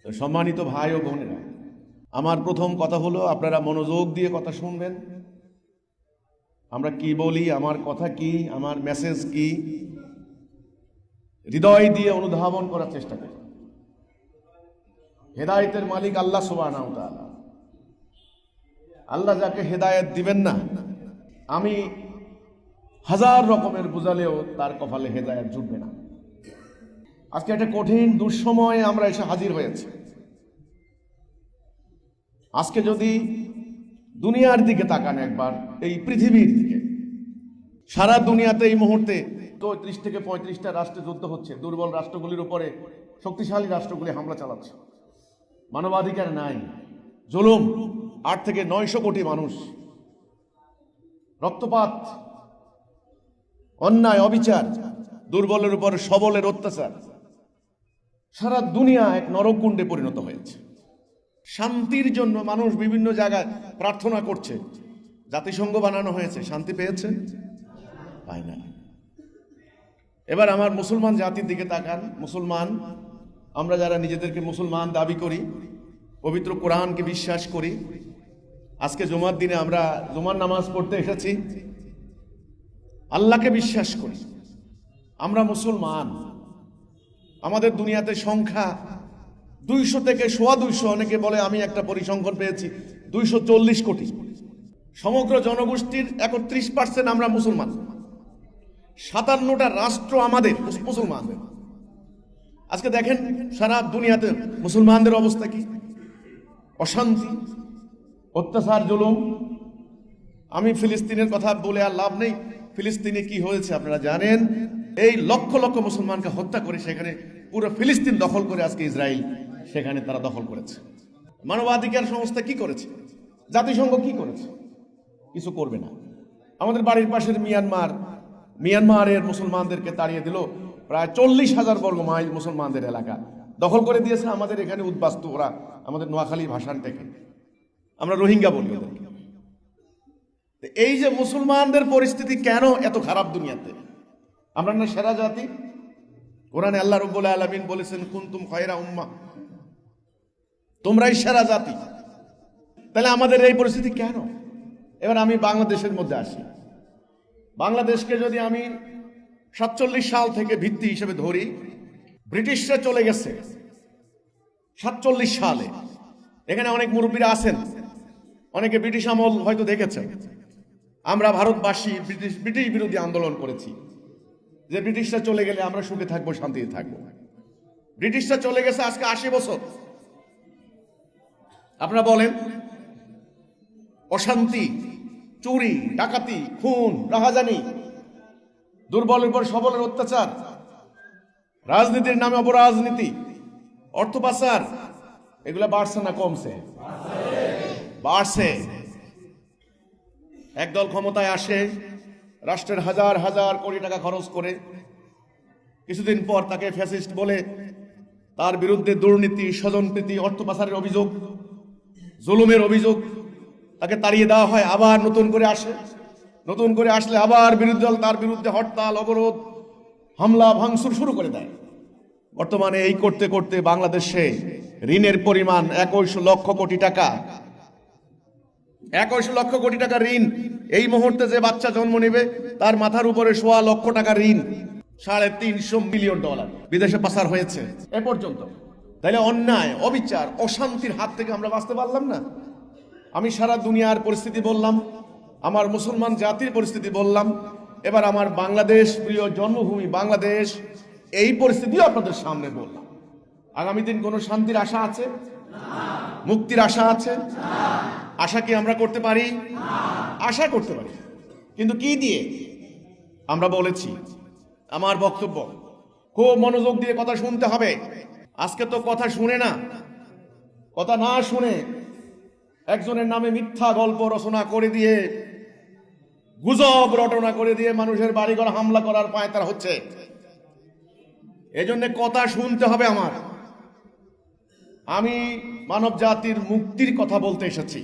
তো সম্মানিত ভাই ও বোনেরা, আমার প্রথম কথা হলো আপনারা মনোযোগ দিয়ে কথা শুনবেন। আমরা কি বলি, আমার কথা কি, আমার মেসেজ কি, হৃদয় দিয়ে অনুধাবন করার চেষ্টা করুন। হেদায়েতের মালিক আল্লাহ সুবহানাহু ওয়া তাআলা। আল্লাহ যাকে হেদায়েত দিবেন না, আমি হাজার রকমের বুঝালেও তার কপালে হেদায়েত জুটবে না। আজকে একটা কঠিন দুঃসময়ে আমরা এসে হাজির হয়েছি। আজকে যদি দুনিয়ার দিকে তাকান একবার, এই পৃথিবীর দিকে, সারা দুনিয়াতে এই মুহূর্তে তো 30 থেকে 35টা রাষ্ট্রে যুদ্ধ হচ্ছে। দুর্বল রাষ্ট্রগুলির উপরে শক্তিশালী রাষ্ট্রগুলি হামলা চালাচ্ছে। মানবাধিকার নাই, জুলুম, 8 থেকে 900 কোটি মানুষ, রক্তপাত, অন্যায়, অবিচার, দুর্বলের উপর সবলের অত্যাচার, সারা দুনিয়া এক নরককুণ্ডে পরিণত হয়েছে। শান্তির জন্য মানুষ বিভিন্ন জায়গায় প্রার্থনা করছে। জাতিসংঘ বানানো হয়েছে, শান্তি পেয়েছে? পায় না। এবার আমার মুসলমান জাতির দিকে তাকান। মুসলমান, আমরা যারা নিজেদেরকে মুসলমান দাবি করি, পবিত্র কোরআনকে বিশ্বাস করি, আজকে জুমার দিনে আমরা জুমার নামাজ পড়তে এসেছি, আল্লাহকে বিশ্বাস করি, আমরা মুসলমান। আমাদের দুনিয়াতে সংখ্যা 200 থেকে 250, অনেকে বলে, আমি একটা পরিসংখ্যান পেয়েছি 240 কোটি। সমগ্র জনগোষ্ঠীর 31% আমরা মুসলমান। 57টা রাষ্ট্র আমাদের মুসলমানদের। আজকে দেখেন সারা দুনিয়াতে মুসলমানদের অবস্থা কি, অশান্তি, অত্যাচার, জুলুম। আমি ফিলিস্তিনের কথা বলে আর লাভ নেই। ফিলিস্তিনে কি হয়েছে আপনারা জানেন। এই লক্ষ লক্ষ মুসলমানকে হত্যা করে সেখানে পুরো ফিলিস্তিন দখল করে আজকে ইসরায়েল সেখানে তারা দখল করেছে। মানবাধিকার সংস্থা কি করেছে? জাতিসংঘ কি করেছে? কিছু করবে না। আমাদের বাড়ির পাশের মিয়ানমারের মুসলমানদেরকে তাড়িয়ে দিল। প্রায় 40,000 বর্গ মাইল মুসলমানদের এলাকা দখল করে দিয়েছে। আমাদের এখানে উদ্বাস্তু ওরা, আমাদের নোয়াখালী ভাষানটাকে আমরা রোহিঙ্গা বলি ওদেরকে। এই যে মুসলমানদের পরিস্থিতি কেন এত খারাপ দুনিয়াতে? আমরা না সেরা জাতি? কোরআনে আল্লাহ রাব্বুল আলামিন বলেছেন, কুনতুম খায়রা উম্মাহ, তোমরাই সেরা জাতি। তাহলে আমাদের এই পরিস্থিতি কেন? এবার আমি বাংলাদেশের মধ্যে আসি। বাংলাদেশকে যদি আমি 47 সাল থেকে ভিত্তি হিসেবে ধরি, ব্রিটিশরা চলে গেছে 47 সালে। এখানে অনেক মুরব্বীরা আছেন, অনেকে ব্রিটিশ আমল হয়তো দেখেছেন। আমরা ভারতবাসী ব্রিটিশ বিরোধী আন্দোলন করেছি যে ব্রিটিশরা চলে গেলে আমরা সুখে থাকবো, শান্তিতে থাকবো। ব্রিটিশরা চলে গেছে আজকে 80 বছর। আপনারা বলেন, অশান্তি, চুরি, ডাকাতি, খুন, রাহাজানি, দুর্বলের উপর সবলের অত্যাচার, রাজনীতির নামে অপরাজনীতি, অর্থ পাচার, এগুলা বাড়ছে না কমছে? বাড়ছে। একদল ক্ষমতায় আসে, রাষ্ট্রের হাজার হাজার কোটি টাকা খরচ করে, কিছুদিন পর তাকে ফ্যাসিস্ট বলে, তার বিরুদ্ধে দুর্নীতি, স্বজনপ্রীতি, অর্থ পাচারের অভিযোগ, জুলুমের অভিযোগ, তাকে তাড়িয়ে দেওয়া হয়। আবার নতুন করে আসে, নতুন করে আসলে আবার বিরোধী দল তার বিরুদ্ধে হরতাল, অবরোধ, হামলা, ভাঙচুর শুরু করে দেয়। বর্তমানে এই করতে করতে বাংলাদেশে ঋণের পরিমাণ 21 লক্ষ কোটি টাকা। 21 লক্ষ কোটি টাকা ঋণ। এই মুহূর্তে যে বাচ্চা জন্ম নেবে তার মাথার উপরে 1.25 লক্ষ টাকা ঋণ। $350 মিলিয়ন বিদেশে পাচার হয়েছে এ পর্যন্ত। তাইলে অন্যায়, অবিচার, অশান্তির হাত থেকে আমরা বাঁচতে পারলাম না। আমি সারা দুনিয়ার পরিস্থিতি বললাম, আমার মুসলমান জাতির পরিস্থিতি বললাম, এবার আমার বাংলাদেশ, প্রিয় জন্মভূমি বাংলাদেশ, এই পরিস্থিতিও আপনাদের সামনে বললাম। আগামী দিন কোনো শান্তির আশা আছে? মুক্তির আশা আছে? আশা কি আমরা করতে পারি? আশা করতে পারি, কিন্তু কি দিয়ে? আমরা বলেছি, আমার বক্তব্য খুব মনোযোগ দিয়ে কথা শুনতে হবে। আজকে তো কথা শুনে না, কথা না শুনে একজনের নামে মিথ্যা গল্প রচনা করে দিয়ে, গুজব রটনা করে দিয়ে মানুষের বাড়িঘর হামলা করার পায়তারা হচ্ছে। এজন্য কথা শুনতে হবে আমার। আমি মানব জাতির মুক্তির কথা বলতে এসেছি,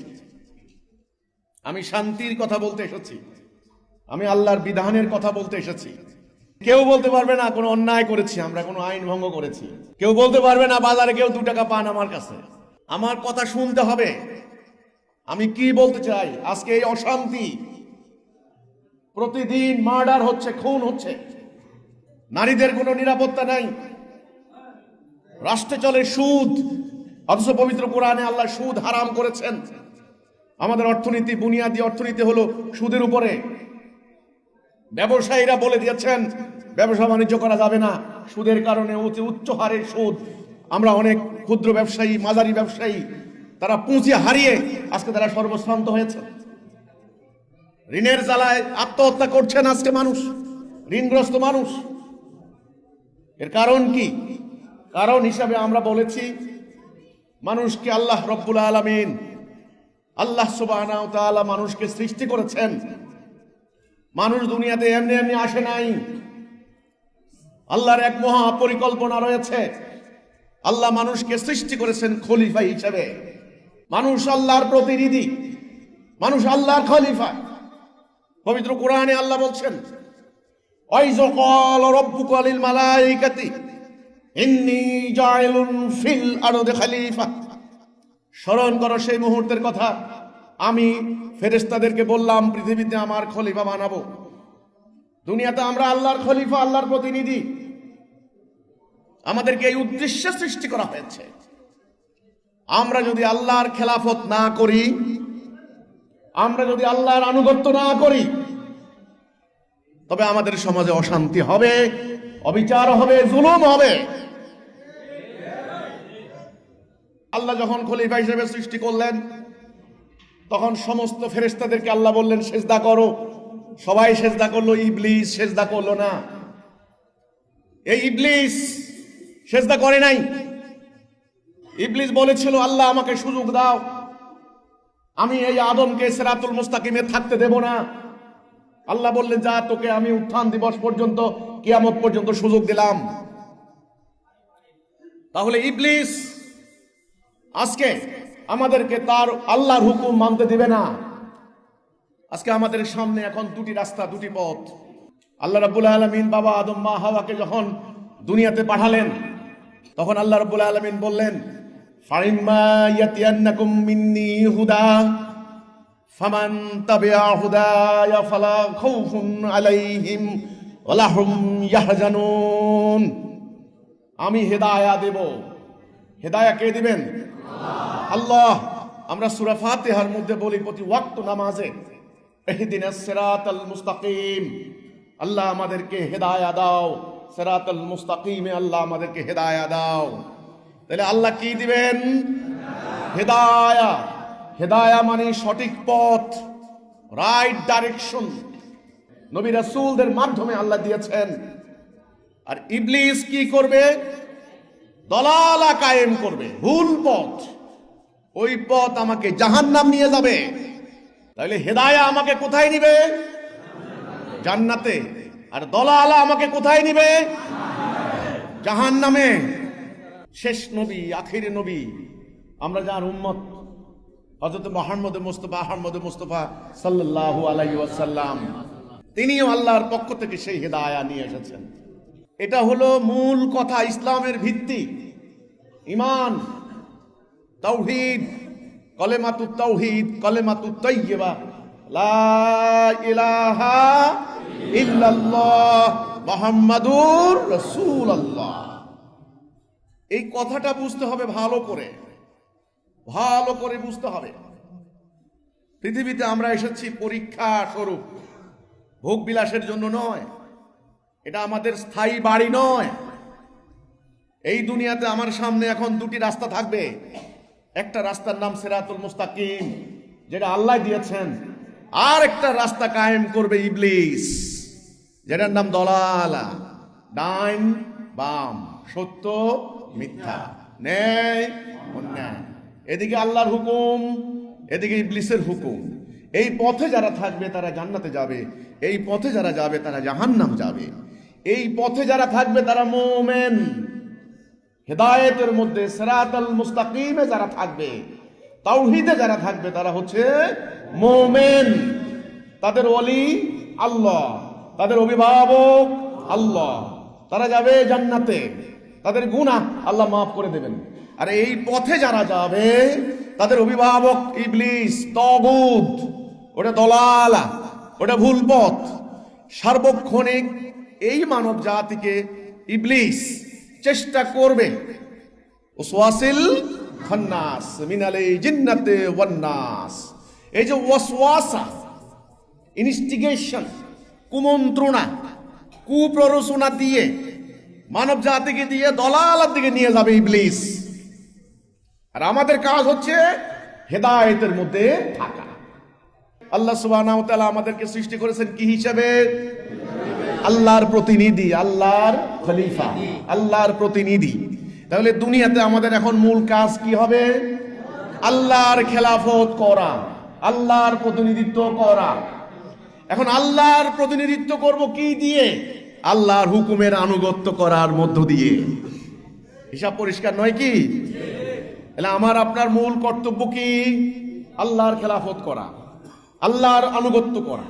আমি শান্তির কথা বলতে এসেছি, আমি আল্লাহর বিধানের কথা বলতে এসেছি। কেউ বলতে পারবে না কোনো অন্যায় করেছি, আমরা কোনো আইন ভঙ্গ করেছি। কেউ বলতে পারবে না বাজারে কেউ 2 টাকা পান আমার কাছে। আমার কথা শুনতে হবে। আমি কি বলতে চাই, আজকে এই অশান্তি, প্রতিদিন মার্ডার হচ্ছে, খুন হচ্ছে, নারীদের কোনো নিরাপত্তা নাই, রাষ্ট্রে চলে সুদ, অথচ পবিত্র কোরআনে আল্লাহ সুদ হারাম করেছেন। আমাদের অর্থনীতি, বুনিয়াদী অর্থনীতি হলো সুদের উপরে। ব্যবসায়ীরা বলে দিয়েছেন ব্যবসা বাণিজ্য করা যাবে না, সুদের কারণে উচ্চ হারের সুদ। আমরা অনেক ক্ষুদ্র ব্যবসায়ী, মাঝারি ব্যবসায়ী, তারা পুঁজি হারিয়ে আজকে তারা সর্বশ্রান্ত হয়েছে। ঋণের জ্বালায় আত্মহত্যা করছেন আজকে মানুষ, ঋণগ্রস্ত মানুষ। এর কারণ কি? কারণ হিসাবে আমরা বলেছি, মানুষকে আল্লাহ রব্বুল আলামিন, আল্লাহ সুবহানাহু ওয়া তাআলা মানুষকে সৃষ্টি করেছেন। মানুষ দুনিয়াতে এমনি এমনি আসে নাই। আল্লাহর এক মহা পরিকল্পনা রয়েছে। আল্লাহ মানুষকে সৃষ্টি করেছেন খলিফা হিসেবে। মানুষ আল্লাহর প্রতিনিধি, মানুষ আল্লাহর খলিফা। পবিত্র কোরআনে আল্লাহ বলছেন, ওয়াইয ক্বালা রাব্বুকা লিল মালাইকাতি ইন্নী জাইলুন ফিল আরদি খলিফা। স্মরণ করো সেই মুহূর্তের কথা, আমি ফেরেশতাদেরকে বললাম পৃথিবীতে আমার খলিফা বানাবো। দুনিয়াতে আমরা আল্লাহর খলিফা, আল্লাহর প্রতিনিধি। আমাদেরকে এই উদ্দেশ্যে সৃষ্টি করা হয়েছে। আমরা যদি আল্লাহর খেলাফত না করি, আমরা যদি আল্লাহর আনুগত্য না করি, তবে আমাদের সমাজে অশান্তি হবে, অবিচার হবে, জুলুম হবে। আল্লাহ যখন খলিফা হিসেবে সৃষ্টি করলেন, তখন সমস্ত ফেরেশতাদেরকে আল্লাহ বললেন সেজদা করো। সবাই সেজদা করলো, ইবলিস সেজদা করলো না। এই ইবলিস সেজদা করে নাই। ইবলিস বলেছিল, আল্লাহ আমাকে সুযোগ দাও, আমি এই আদমকে সিরাতুল মুস্তাকিমে থাকতে দেব না। আল্লাহ বললেন, যা, তোকে আমি উত্থান দিবস পর্যন্ত, কিয়ামত পর্যন্ত সুযোগ দিলাম। তাহলে ইবলিস আজকে আমাদেরকে তার আল্লাহর হুকুম মানতে দিবে না। আজকে আমাদের সামনে এখন 2টি রাস্তা, 2টি পথ। আল্লাহ রাব্বুল আলামিন বাবা আদম মা হাওয়াকে যখন দুনিয়াতে পাঠালেন, তখন আল্লাহ রাব্বুল আলামিন বললেন, ফাইম্মা ইয়াতিয়ান্নাকুম মিন্নি হুদা ফামান তাবিআ হুদায়া ফালা খাউফুন আলাইহিম ওয়ালা হুম ইয়াহজানুন। আমি হেদায়া দেব। হেদায়া কে দিবেন? আল্লাহ। আমরা সূরা ফাতিহার মধ্যে বলি প্রতি ওয়াক্ত নামাজে, ইহদিনাস সিরাতাল মুস্তাকিম। আল্লাহ আমাদেরকে হেদায়া দাও, সিরাতাল মুস্তাকিমে আল্লাহ আমাদেরকে হেদায়া দাও। তাহলে আল্লাহ কি দিবেন? হেদায়া। হেদায়া মানে সঠিক পথ, রাইট ডাইরেকশন। নবী রাসূলদের মাধ্যমে আল্লাহ দিয়েছেন। আর ইবলিস কি করবে? দলালা কায়েম করবে, ভুল পথ। ওই পথ আমাকে জাহান্নাম নিয়ে যাবে। তাহলে হেদায়া আমাকে কোথায় নিবে? জান্নাতে। আর দলালা আমাকে কোথায় নিবে? জাহান্নামে। শেষ নবী, আখির নবী, আমরা যার উম্মত, হযরত মুহাম্মদ মুস্তাফা সাল্লাল্লাহু আলাইহি ওয়াসাল্লাম, তিনিও আল্লাহর পক্ষ থেকে সেই হেদায়া নিয়ে এসেছেন। এটা হলো মূল কথা, ইসলামের ভিত্তি, ঈমান, তাওহীদ, কলেমাতুত তাওহীদ, কলেমাতুত তাইয়্যিবা, লা ইলাহা ইল্লাল্লাহ মুহাম্মাদুর রাসূলুল্লাহ। এই কথাটা বুঝতে হবে, ভালো করে বুঝতে হবে। পৃথিবীতে আমরা এসেছি পরীক্ষা স্বরূপ, ভোগ বিলাসের জন্য নয়। এটা আমাদের স্থায়ী বাড়ি নয়। এই দুনিয়াতে আমার সামনে এখন 2টি রাস্তা থাকবে। একটা রাস্তার নাম সিরাতুল মুস্তাকিম, যেটা আল্লাহ দিয়েছেন। আর একটা রাস্তা কায়েম করবে ইবলিস, যেটার নাম দলালা, ডাইন বাম, সত্য মিথ্যা, ন্যায় অন্যায়। এদিকে আল্লাহর হুকুম, এদিকে ইবলিসের হুকুম। এই পথে যারা থাকবে তারা জান্নাতে যাবে, এই পথে যারা যাবে তারা জাহান্নাম যাবে। এই পথে যারা থাকবে তারা মুমিন। হেদায়েতের মধ্যে সিরাতাল মুস্তাকিমে যারা থাকবে, তাওহীদে যারা থাকবে, তারা হচ্ছে মুমিন। তাদের ওলি আল্লাহ, তাদের অভিভাবক আল্লাহ। তারা যাবে জান্নাতে, তাদের গুনাহ আল্লাহ মাফ করে দেবেন। আর এই পথে যারা যাবে তাদের অভিভাবক ইবলিস, তাগুত, ওটা দলালা, ওটা ভুল পথ। সার্বক্ষণিক এই মানব জাতিকে ইবলিস চেষ্টা করবে ওয়াসওয়াসিল খান্নাস মিনাল জিন্নাতি ওয়ান নাস। এই যে ওয়াসওয়াসা, ইনস্টিগেশন, কুমন্ত্রণা, কুপ্ররোচনা দিয়ে মানব জাতিকে দিয়ে দলালার দিকে নিয়ে যাবে ইবলিস। আর আমাদের কাজ হচ্ছে হেদায়েতের মধ্যে থাকা। আল্লাহ সুবহানাহু ওয়া তাআলা আমাদেরকে সৃষ্টি করেছেন কি হিসাবে? আল্লাহর প্রতিনিধি, আল্লাহর খলিফা, আল্লাহর প্রতিনিধি। তাহলে দুনিয়াতে আমাদের এখন মূল কাজ কি হবে? আল্লাহর খেলাফত করা, আল্লাহর প্রতিনিধিত্ব করা। এখন আল্লাহর প্রতিনিধিত্ব করব কি দিয়ে? আল্লাহর হুকুমের আনুগত্য করার মধ্য দিয়ে। হিসাব পরিষ্কার নয় কি? তাহলে আমার আপনার মূল কর্তব্য কি? আল্লাহর খেলাফত করা, আল্লাহর আনুগত্য করা।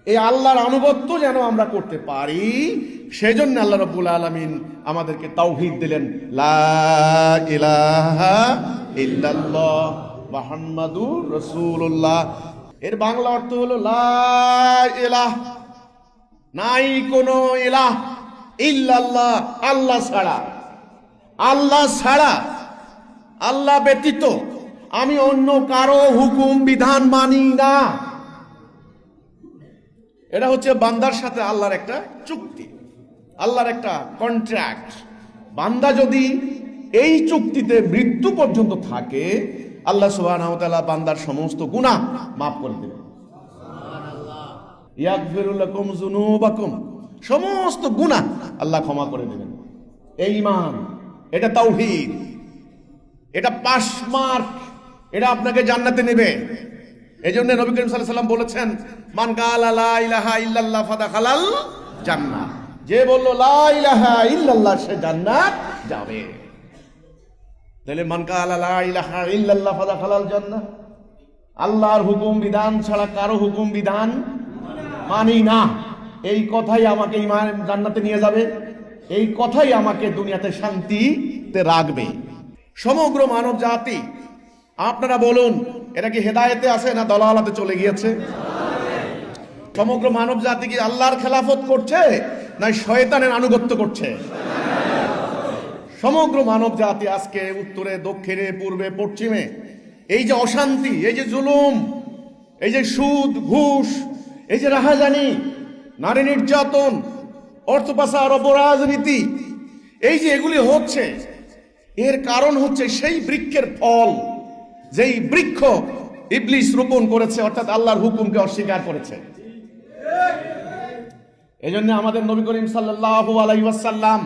এই আল্লাহর আনুগত্য যেন আমরা করতে পারি, সেজন্য আল্লাহ রাব্বুল আলামিন আমাদেরকে তাওহীদ দিলেন, লা ইলাহা ইল্লাল্লাহ মুহাম্মাদুর রাসূলুল্লাহ। এর বাংলা অর্থ হলো লা ইলাহ, নাই কোনো ইলাহ, ইল্লাল্লাহ, আল্লাহ ছাড়া। আল্লাহ ছাড়া, আল্লাহ ব্যতীত আমি অন্য কারো হুকুম বিধান মানি না। এটা হচ্ছে বান্দার সাথে আল্লাহর একটা চুক্তি, আল্লাহর একটা কন্ট্রাক্ট। বান্দা যদি এই চুক্তিতে মৃত্যু পর্যন্ত থাকে, আল্লাহ সুবহানাহু ওয়া তাআলা বান্দার সমস্ত গুনাহ মাফ করে দেবেন। ইয়াগফিরু লাকুম যুনুবাকুম, সমস্ত গুনাহ আল্লাহ ক্ষমা করে দেবেন। এই ঈমান, এটা তাওহীদ, এটা পাস মার্ক, এটা আপনাকে জান্নাতে নেবে। এই জন্য নবী করিম সাল্লাল্লাহু আলাইহি ওয়াসাল্লাম বলেছেন, মান কালা লা ইলাহা ইল্লাল্লাহ ফাদাখালাল জান্নাহ। যে বলল লা ইলাহা ইল্লাল্লাহ, সে জান্নাত যাবে। তাহলে মান কালা লা ইলাহা ইল্লাল্লাহ ফাদাখালাল জান্নাহ। আল্লাহর হুকুম বিধান ছাড়া কারো হুকুম বিধান মানি না, এই কথাই আমাকে ঈমান জান্নাতে নিয়ে যাবে, এই কথাই আমাকে দুনিয়াতে শান্তিতে রাখবে। সমগ্র মানব জাতি, আপনারা বলুন, এটা কি হেদায়েতে আছে না দলালাতে চলে গিয়েছে? সমগ্র মানব জাতি কি আল্লাহর খেলাফত করছে না শয়তানের আনুগত্য করছে? সমগ্র মানব জাতি আজকে উত্তরে, দক্ষিণে, পূর্বে, পশ্চিমে এই যে অশান্তি, এই যে জুলুম, এই যে সুদ, ঘুষ, এই যে রাহাজানি, নারী নির্যাতন, অর্থ পাচার, অপরাজনীতি, এই যে এগুলি হচ্ছে, এর কারণ হচ্ছে সেই বৃক্ষের ফল, যেই বৃক্ষ ইবলিস রোপণ করেছে, অর্থাৎ আল্লাহর হুকুমকে অস্বীকার করেছে। এই জন্য আমাদের নবী করিম সাল্লাল্লাহু আলাইহি ওয়াসাল্লাম,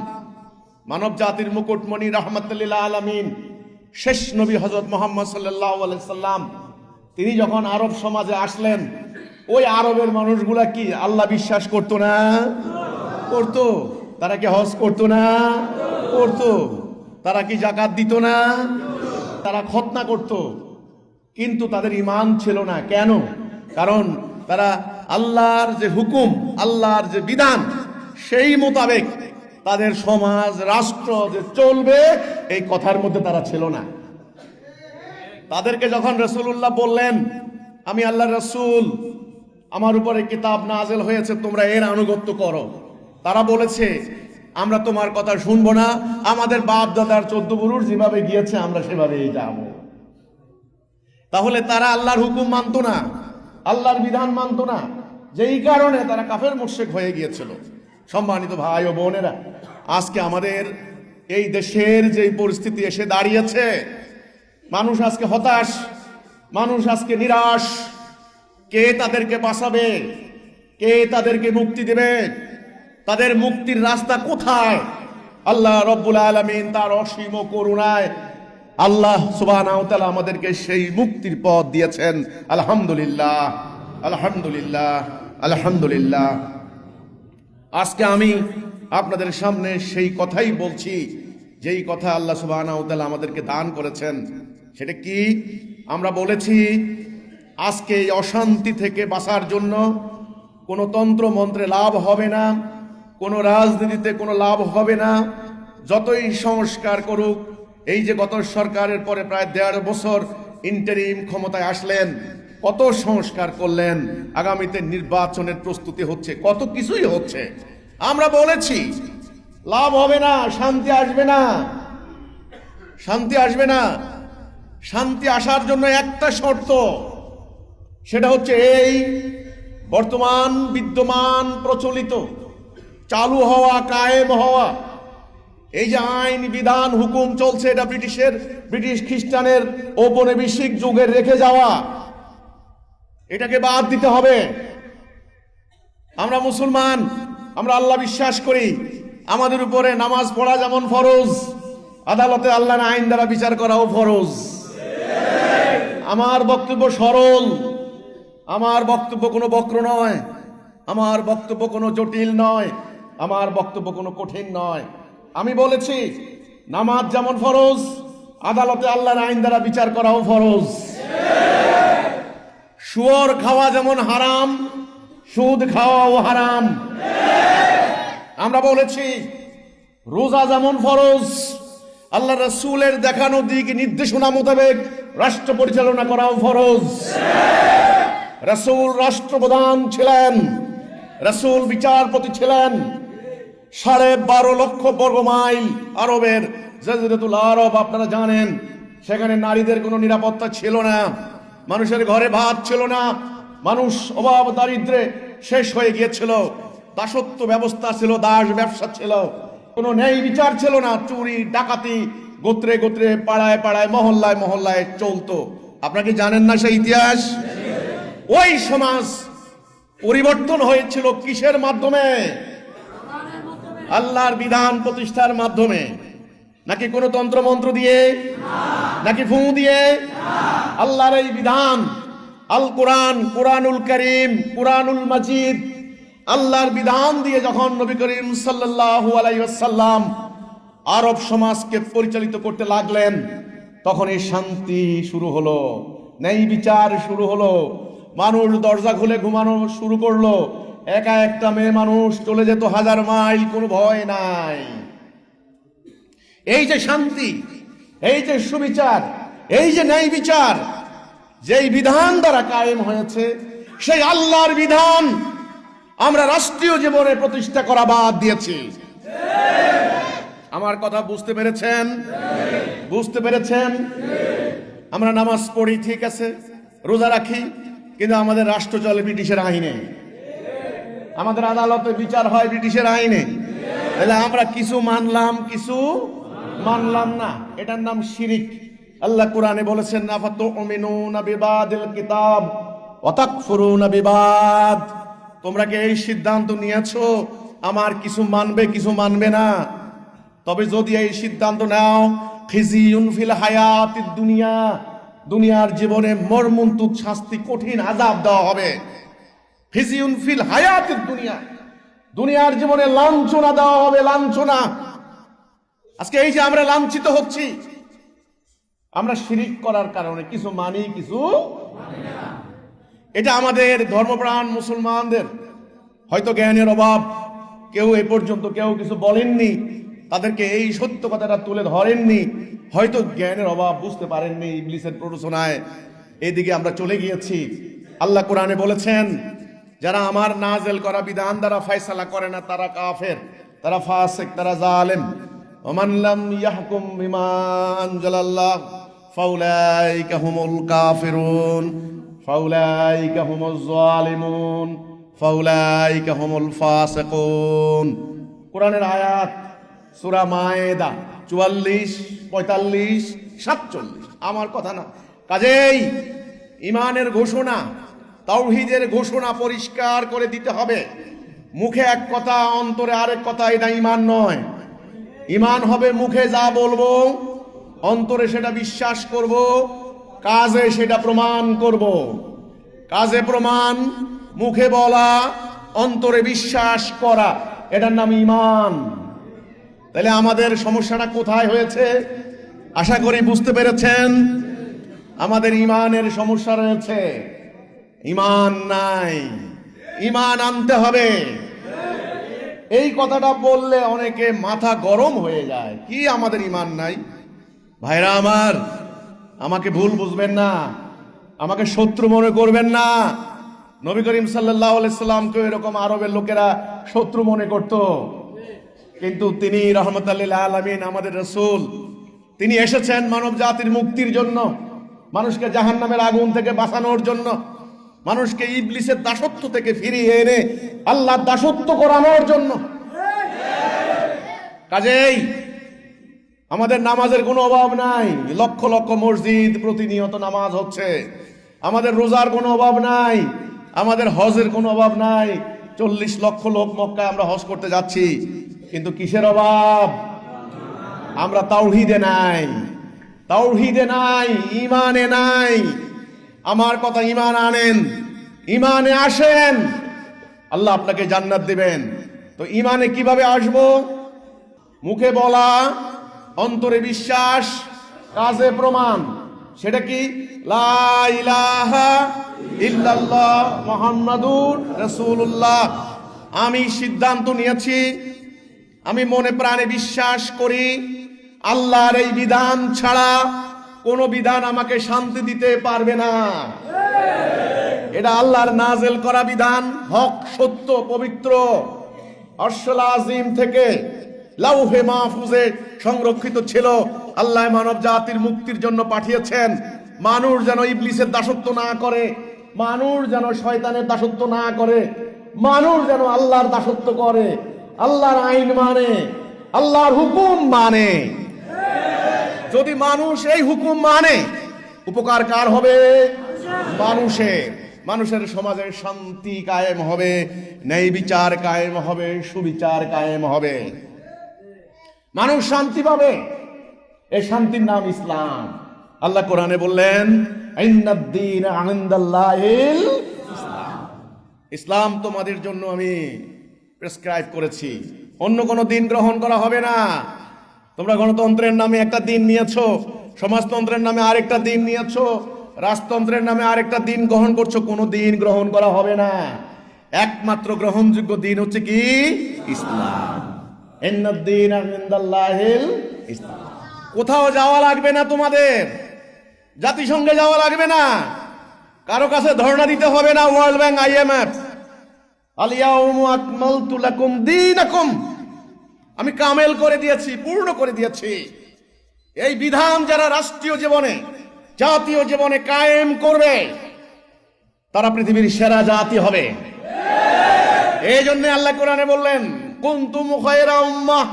মানব জাতির মুকুটমণি, রাহমাতুল লিল আলামিন, শেষ নবী হযরত মুহাম্মদ সাল্লাল্লাহু আলাইহি সাল্লাম, তিনি যখন আরব সমাজে আসলেন, ওই আরবের মানুষগুলা কি আল্লাহ বিশ্বাস করতো না? করতো। তারা কি হজ করতো না? করতো। তারা কি যাকাত দিত না? তারা খতনা করত, কিন্তু তাদের ঈমান ছিল না। কেন? কারণ তারা আল্লাহর যে হুকুম, আল্লাহর যে বিধান, সেই মোতাবেক তাদের সমাজ, রাষ্ট্র যে চলবে, এই কথার মধ্যে তারা ছিল না। তাদেরকে যখন রাসূলুল্লাহ বললেন, আমি আল্লাহর রাসূল, আমার উপরে কিতাব নাযিল হয়েছে, তোমরা এর আনুগত্য করো, তারা বলেছে, আমরা তোমার কথা শুনবো না, আমাদের বাপ দাদার 14 পুরুষ যেভাবে গিয়েছে আমরা সেভাবেই যাব। তাহলে তারা আল্লাহর হুকুম মানতো না, আল্লাহর বিধান মানতো না, যেই কারণে তারা কাফের মুশরিক হয়ে গিয়েছিল। সম্মানিত ভাই ও বোনেরা, আজকে আমাদের এই দেশের যে পরিস্থিতি এসে দাঁড়িয়েছে, মানুষ আজকে হতাশ, মানুষ আজকে নিরাশ। কে তাদেরকে বাঁচাবে? কে তাদেরকে মুক্তি দেবে? তাদের মুক্তির রাস্তা কোথায়? আল্লাহ রব্বুল আলামিন তার অসীম করুণায় আল্লাহ সুবহানাহু ওয়া তাআলা আমাদেরকে সেই মুক্তির পথ দিয়েছেন। আলহামদুলিল্লাহ, আলহামদুলিল্লাহ, আলহামদুলিল্লাহ। আজকে আমি আপনাদের সামনে সেই কথাই বলছি, যেই কথা আল্লাহ সুবহানাহু ওয়া তাআলা আমাদেরকে দান করেছেন। সেটা কি? আমরা বলেছি, আজকে এই অশান্তি থেকে বাঁচার জন্য কোনো তন্ত্র মন্ত্রে লাভ হবে না, কোনো রাজনীতিতে কোনো লাভ হবে না। যতই সংস্কার করুক, এই যে গত সরকারের পরে প্রায় 1.5 বছর ইন্টারিম ক্ষমতায় আসলেন, কত সংস্কার করলেন, আগামীতে নির্বাচনের প্রস্তুতি হচ্ছে, কত কিছুই হচ্ছে। আমরা বলেছি লাভ হবে না, শান্তি আসবে না, শান্তি আসবে না। শান্তি আসার জন্য একটা শর্ত, সেটা হচ্ছে এই বর্তমান বিদ্যমান প্রচলিত চালু হওয়া, কায়েম হওয়া এই যে আইন বিধান হুকুম চলছে, এটা ব্রিটিশ খ্রিস্টানের ঔপনিবেশিক যুগের রেখে যাওয়া, এটাকে বাদ দিতে হবে। আমরা মুসলমান, আমরা আল্লাহ বিশ্বাস করি। আমাদের উপরে নামাজ পড়া যেমন ফরজ, আদালতে আল্লাহর আইন দ্বারা বিচার করাও ফরজ। আমার বক্তব্য সরল, আমার বক্তব্য কোনো বক্র নয়, আমার বক্তব্য কোনো জটিল নয়, আমার বক্তব্য কোনো কঠিন নয়। আমি বলেছি নামাজ যেমন ফরজ, আদালতে আল্লাহর আইন দ্বারা বিচার করাও ফরজ। শুয়োর খাওয়া যেমন হারাম, সুদ খাওয়াও হারাম। আমরা বলেছি রোজা যেমন ফরজ, আল্লাহ রাসূলের দেখানো দিক নির্দেশনা মোতাবেক রাষ্ট্র পরিচালনা করাও ফরজ। রাসূল রাষ্ট্রপ্রধান ছিলেন, রাসূল বিচারপতি ছিলেন। 12.5 লক্ষ বর্গ মাইল আরবের জাজিরাতুল আরব, আপনারা জানেন, সেখানে নারীদের কোনো নিরাপত্তা ছিল না, মানুষের ঘরে ভাত ছিল না, মানুষ অভাব দারিদ্রে শেষ হয়ে গিয়েছিল, দাসত্ব ব্যবস্থা ছিল, দাস ব্যবসা ছিল, কোনো ন্যায় বিচার ছিল না, চুরি ডাকাতি গোত্রে গোত্রে, পাড়ায় পাড়ায়, মহল্লায় মহল্লায় চলতো। আপনারা কি জানেন না সেই ইতিহাস? ওই সমাজ পরিবর্তন হয়েছিল কিসের মাধ্যমে? আল্লাহর বিধান প্রতিষ্ঠার মাধ্যমে। নাকি কোনো তন্ত্রমন্ত্র দিয়ে, নাকি ফু দিয়ে? আল্লাহর এই বিধান, আল কোরআন, কোরআনুল করিম, কোরআনুল মাজিদ, আল্লাহর বিধান দিয়ে যখন নবী করিম সাল্লাল্লাহু আলাইহি ওয়াসাল্লাম আরব সমাজকে পরিচালিত করতে লাগলেন, তখন এই শান্তি শুরু হলো, ন্যায় বিচার শুরু হলো, মানুষ দরজা খুলে ঘুমানো শুরু করলো, একা একটা মেয়ে মানুষ চলে যেত 1000 মাইল, কোনো ভয় নাই। এই যে শান্তি, এই যে সুবিচার, এই যে ন্যায় বিচার, যেই বিধান দ্বারা কায়েম হয়েছে, সেই আল্লাহর বিধান আমরা রাষ্ট্রীয় জীবনে প্রতিষ্ঠা করা বাদ দিয়েছি। আমার কথা বুঝতে পেরেছেন? বুঝতে পেরেছেন? আমরা নামাজ পড়ি, ঠিক আছে, রোজা রাখি, কিন্তু আমাদের রাষ্ট্র চলে ব্রিটিশের আইনে, আমাদের আদালতে বিচার হয় ব্রিটিশের আইনে। তাহলে আমরা কিছু মানলাম, কিছু মানলাম না, এটার নাম শিরিক। আল্লাহ কোরআনে বলেছেন, আফাতুমিনুনা বিবাদিল কিতাব ওয়া তাকফুরুনা বিবাদ। তোমরা কি এই সিদ্ধান্ত নিয়েছো আমার কিছু মানবে, কিছু মানবে না? তবে যদি এই সিদ্ধান্ত নাও, খিজিউন ফিল হায়াতিদ দুনিয়া, দুনিয়ার জীবনে মর্মন্তুদ শাস্তি, কঠিন আযাব দেওয়া হবে। খিজিউন ফিল হায়াতিদ দুনিয়া, দুনিয়ার জীবনে লাঞ্ছনা দেওয়া হবে, লাঞ্ছনা। আজকে এই যে আমরা লাঞ্ছিত হচ্ছি, আমরা শিরিক করার কারণে, কিছু মানি, কিছু মানি না। এটা আমাদের ধর্মপ্রাণ মুসলমানদের হয়তো জ্ঞানের অভাব, কেউ এ পর্যন্ত কেউ কিছু বলেননি, তাদেরকে এই সত্য কথাটা তুলে ধরেননি, হয়তো জ্ঞানের অভাব, বুঝতে পারেননি, ইবলিসের প্ররোচনায় এদিকে আমরা চলে গিয়েছি। আল্লাহ কোরআনে বলেছেন, যারা আমার নাজেল করা বিধান দ্বারা ফয়সালা করে না, তারা কাফের, তারা ফাসিক, তারা জালেম। ওমান লাম ইয়াহকুম বিমা আনজালাল্লাহ ফাউলাইকা হুমুল কাফিরুন ফাউলাইকা হুমুজ জালিমুন ফাউলাইকা হুমুল ফাসিকুন। কোরআনের আয়াত, সূরা মায়েদা 44, 45, 47। আমার কথা না। কাজেই ঈমানের ঘোষণা, তাওহীদের ঘোষণা পরিষ্কার করে দিতে হবে। মুখে এক কথা, অন্তরে আরেক কথা, এটা ঈমান নয়। ঈমান হবে মুখে যা বলবো, অন্তরে সেটা বিশ্বাস করব, কাজে সেটা প্রমাণ করব। কাজে প্রমাণ, মুখে বলা, অন্তরে বিশ্বাস করা, এটার নাম ঈমান। তাহলে আমাদের সমস্যাটা কোথায় হয়েছে? আশা করি বুঝতে পেরেছেন। আমাদের ঈমানের সমস্যা রয়েছে, ঈমান নাই, ঈমান আনতে হবে। এই কথাটা বললে অনেকে মাথা গরম হয়ে যায়, কি আমাদের ঈমান নাই? ভাইরা আমার, আমাকে ভুল বুঝবেন না, আমাকে শত্রু মনে করবেন না। নবী করিম সাল্লাল্লাহু আলাইহি সাল্লামকে এরকম আরবের লোকেরা শত্রু মনে করত, কিন্তু তিনি রাহমাতাল লিল আলামিন, আমাদের রাসূল, তিনি এসেছেন মানব জাতির মুক্তির জন্য, মানুষকে জাহান্নামের আগুন থেকে বাঁচানোর জন্য, মানুষকে ইবলিসের দাসত্ব থেকে ফিরিয়ে এনে আল্লাহর দাসত্ব করানোর জন্য। কাজেই আমাদের নামাজের কোনো অভাব নাই, লক্ষ লক্ষ মসজিদ প্রতিনিয়ত নামাজ হচ্ছে। আমাদের রোজার কোনো অভাব নাই, আমাদের হজের কোনো অভাব নাই। 40 লক্ষ লোক মক্কায় আমরা হজ করতে যাচ্ছি, কিন্তু কিসের অভাব? আমরা তাওহীদে নাই, তাওহীদে নাই, ঈমানে নাই। আমার কথা, ঈমান আনেন, ঈমানে আসেন, আল্লাহ আপনাকে জান্নাত দিবেন। তো ঈমানে কিভাবে আসবো? মুখে বলা, অন্তরে বিশ্বাস, কাজে প্রমাণ। সেটা কি? লা ইলাহা ইল্লাল্লাহ মুহাম্মাদুর রাসূলুল্লাহ। আমি সিদ্ধান্ত নিয়েছি, আমি মনে প্রাণে বিশ্বাস করি, আল্লাহর এই বিধান ছাড়া কোন বিধান আমাকে শান্তি দিতে পারবে না। এটা আল্লাহর নাজেল করা বিধান, হক, সত্য, পবিত্র। আরশুল আজিম থেকে লাউহে মাহফুজে সংরক্ষিত ছিল। আল্লাহ মানব জাতির মুক্তির জন্য পাঠিয়েছেন। মানুষ যেন ইবলিসের দাসত্ব না করে, মানুষ যেন শয়তানের দাসত্ব না করে, মানুষ যেন আল্লাহর দাসত্ব করে, আল্লাহর আইন মানে, আল্লাহর হুকুম মানে। যদি মানুষ এই হুকুম মানে, উপকার কার হবে? মানুষের। মানুষের সমাজের শান্তি কায়েম হবে, ন্যায় বিচার কায়েম হবে, সুবিচার কায়েম হবে, মানুষ শান্তি পাবে। এই শান্তির নাম ইসলাম। আল্লাহ কোরআনে বললেন, ইন্নাদ-দীন ইনদাল্লাহিল ইসলাম। ইসলাম তোমাদের জন্য আমি প্রেসক্রাইব করেছি, অন্য কোনো দিন গ্রহণ করা হবে না। তোমরা গণতন্ত্রের নামে একটা দিন নিয়েছো, সমাজতন্ত্রের নামে আরেকটা দিন নিয়েছো, রাজতন্ত্রের নামে আরেকটা দিন গ্রহণ করছো, কোনো দিন গ্রহণ করা হবে না। একমাত্র গ্রহণযোগ্য দিন হচ্ছে কি? ইসলাম। ইন্নাদ-দীন ইনদাল্লাহিল ইসলাম। কোথাও যাওয়া লাগবে না তোমাদের, জাতিসংঘে যাওয়া লাগবে না, কারো কাছে ধর্ণা দিতে হবে না। ওয়ার্ল্ড ব্যাংক, IMF, আল ইয়াউমু আকমালতু লাকুম দীনাকুম, আমি কামেল করে দিয়েছি, পূর্ণ করে দিয়েছি। এই বিধান যারা রাষ্ট্রীয় জীবনে, জাতীয় জীবনে কায়েম করবে, তারা পৃথিবীর সেরা জাতি হবে। এই জন্য আল্লাহ কোরআনে বললেন, কুনতুম খায়রা উম্মাহ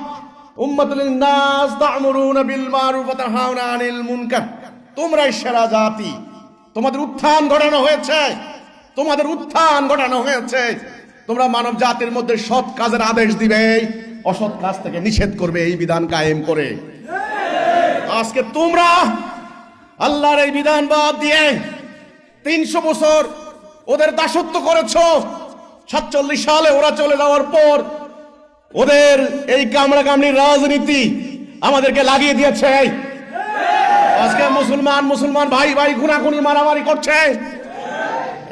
উম্মাতুল লিন-নাস তা'মুরুনা বিল মারুফ ওয়া তানহাউনা আনিল মুনকার। তোমরাই সেরা জাতি, তোমাদের উত্থান ঘটানো হয়েছে, তোমাদের উত্থান ঘটানো হয়েছে। তোমরা মানব জাতির মধ্যে সৎ কাজের আদেশ দিবে, অসৎ কাজ থেকে নিষেধ করবে, এই বিধান কায়েম করে। আজকে তোমরা আল্লাহর এই বিধান বাদ দিয়ে 300 বছর ওদের দাসত্ব করেছো। 47 সালে ওরা চলে যাওয়ার পর ওদের এই কামড়াকামড়ির রাজনীতি আমাদেরকে লাগিয়ে দিয়েছে। আজকে মুসলমান ভাই ভাই খুনাখুনি মারামারি করছে,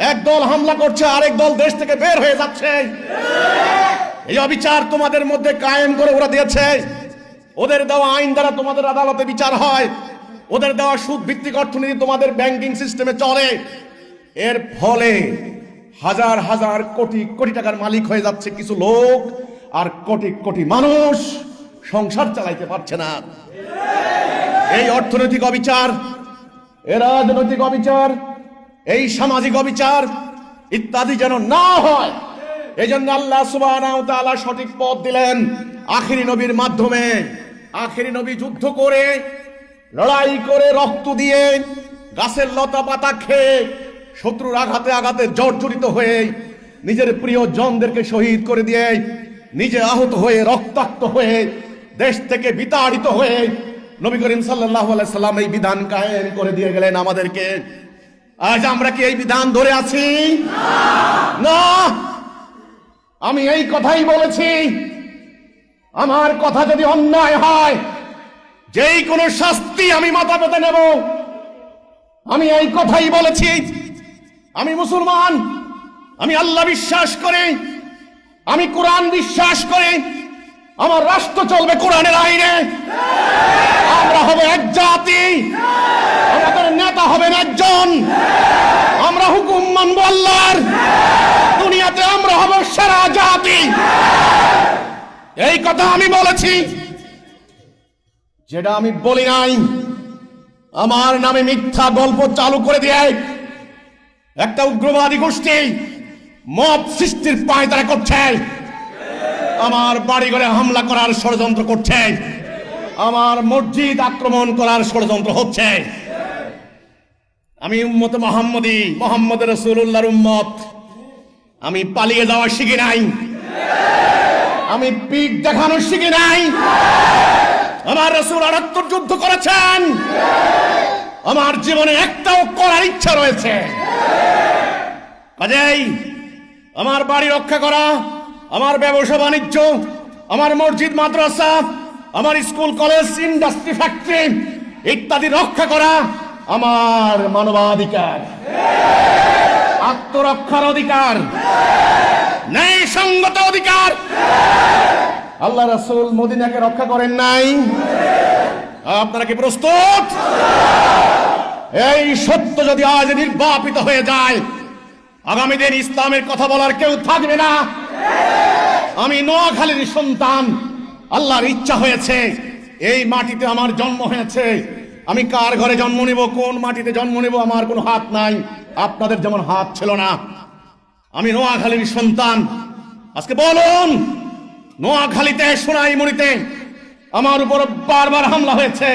এক দল হামলা করছে, আরেক দল দেশ থেকে বের হয়ে যাচ্ছে। এই অবিচার তোমাদের মধ্যে কায়েম করে ওরা দিয়েছে। ওদের দেওয়া আইন দ্বারা তোমাদের আদালতে বিচার হয়, ওদের দেওয়া সুদ ভিত্তিক অর্থনীতি তোমাদের ব্যাংকিং সিস্টেমে চলে। এর ফলে হাজার হাজার কোটি কোটি টাকার মালিক হয়ে যাচ্ছে কিছু লোক, আর কোটি কোটি মানুষ সংসার চালাইতে পারছে না। এই অর্থনৈতিক অবিচার, এই রাজনৈতিক অবিচার, এই সামাজিক অবিচার ইত্যাদি যেন না হয়, এই জন্য আল্লাহ সুবহানাহু ওয়া তাআলা সঠিক পথ দিলেন আখিরি নবীর মাধ্যমে। আখিরি নবী যুদ্ধ করে, লড়াই করে, রক্ত দিয়ে, গাছের লতা পাতা খেয়ে, শত্রুর আঘাতে আঘাতে জর্জরিত হয়ে, নিজের প্রিয় জনদেরকে শহীদ করে দিয়ে, নিজে আহত হয়ে, রক্তাক্ত হয়ে, দেশ থেকে বিতাড়িত হয়ে নবী করিম সাল্লাল্লাহু আলাইহি সাল্লাম এই বিধান কায়েম করে দিয়ে গেলেন আমাদেরকে। আজ আমরা কি এই বিধান ধরে আছি? না। আমি এই কথাই বলেছি, আমার কথা যদি অন্যায় হয়, যেই কোনো শাস্তি আমি মাথা পেতে নেব। আমি এই কথাই বলেছি। আমি মুসলমান, আমি আল্লাহ বিশ্বাস করি, আমি কোরআন বিশ্বাস করি, আমার রাষ্ট্র চলবে কোরআনের আইনে। আমরা হব এক জাতি, আমাদের নেতা হবেন একজন, আমরা হুকুম মানব আল্লাহর, দুনিয়াতে আমরা হব সেরা জাতি। এই কথা আমি বলেছি, যেটা আমি বলি নাই। আমার নামে মিথ্যা গল্প চালু করে দিয়ে একটা উগ্রবাদী গোষ্ঠী মব সৃষ্টির পায়তারা করছে, আমার বাড়িঘরে হামলা করার ষড়যন্ত্র করছে, আমার মসজিদ আক্রমণ করার ষড়যন্ত্র হচ্ছে। আমি উম্মত মুহাম্মদী, মুহাম্মদ রাসূলুল্লাহর উম্মত। আমি পালিয়ে যাওয়া শিখি নাই, আমি পিঠ দেখানো শিখি নাই। আমার রাসূল ৭৮ যুদ্ধ করেছেন, আমার জীবনে একটাও করার ইচ্ছা রয়েছে। কাজেই আমার বাড়ি রক্ষা করা, আমার ব্যবসা বাণিজ্য, আমার মসজিদ মাদ্রাসা, আমার স্কুল কলেজ ইন্ডাস্ট্রি ফ্যাক্টরি ইত্যাদি রক্ষা করা আমার মানবাধিকার, আত্মরক্ষার অধিকার, ন্যায়সঙ্গত অধিকার। আল্লাহ রাসূল মদিনাকে রক্ষা করেন নাই? আপনারা কি প্রস্তুত? এই সত্য যদি আজ নির্বাপিত হয়ে যায়, আগামী দিন ইসলামের কথা বলার কেউ থাকবে না। আমি নোয়াখালীর সন্তান, আল্লাহর ইচ্ছা হয়েছে এই মাটিতে আমার জন্ম হয়েছে। আমি কার ঘরে জন্ম নিব, কোন মাটিতে জন্ম নিব, আমার কোনো হাত নাই, আপনাদের যেমন হাত ছিল না। আমি নোয়াখালীর সন্তান। আজকে বলুন, নোয়াখালীতে, সোনাইমুড়িতে আমার উপর বারবার হামলা হয়েছে,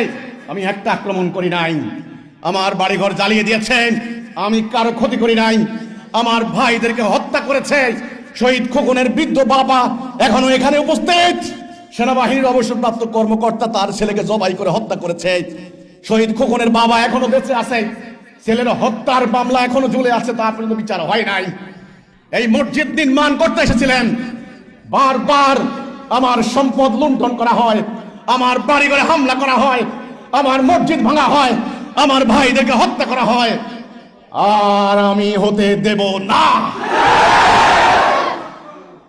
আমি একটা আক্রমণ করি নাই। আমার বাড়িঘর জ্বালিয়ে দিয়েছেন, আমি কারো ক্ষতি করি নাই। আমার ভাইদেরকে হত্যা করেছে। শহীদ খোকনের বৃদ্ধ বাবা এখনো এখানে উপস্থিত। সেনাবাহিনীর অবসরপ্রাপ্ত কর্মকর্তা তার ছেলেকে জবাই করে হত্যা করেছে। শহীদ খোকনের বাবা এখনো বেঁচে আছে, ছেলের হত্যার মামলা এখনো ঝুলে আছে, তার পর্যন্ত বিচার হয় নাই। এই মসজিদ নির্মাণ করতে এসেছিলেন, বারবার আমার সম্পদ লুণ্ঠন করা হয়, আমার বাড়িঘরে হামলা করা হয়, আমার মসজিদ ভাঙা হয়, আমার ভাইদেরকে হত্যা করা হয়, আর আমি হতে দেব না।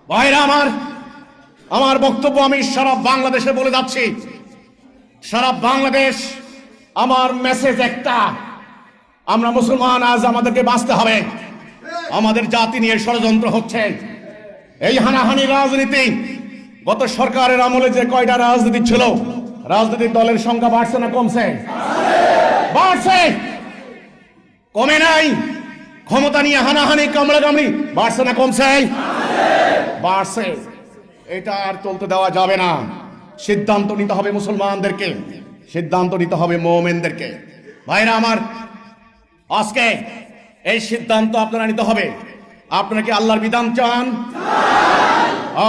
ভাইরা আমার বক্তব্য আমি সারা বাংলাদেশে বলে যাচ্ছি। সারা বাংলাদেশ, আমার মেসেজ একটা, আমরা মুসলমান, আজ আমাদেরকে বাঁচতে হবে। আমাদের জাতি নিয়ে ষড়যন্ত্র হচ্ছে, এই হানাহানি রাজনীতি। গত সরকারের আমলে যে কয়টা রাজনীতি ছিল, রাজনৈতিক দলের সংখ্যা বাড়ছে না কমছে? বাড়ছে, কমে নাই। ক্ষমতা নিয়ে হানাহানি, কামড়াকামড়ি বাড়ছে না কমছে? বাড়ছে। এটা আর চলতে দেওয়া যাবে না। সিদ্ধান্ত নিতে হবে মুসলমানদেরকে, সিদ্ধান্ত নিতে হবে মুমিনদেরকে। ভাইরা আমার, আজকে এই সিদ্ধান্ত আপনারা নিতে হবে। আপনারা কি আল্লাহর বিধান চান?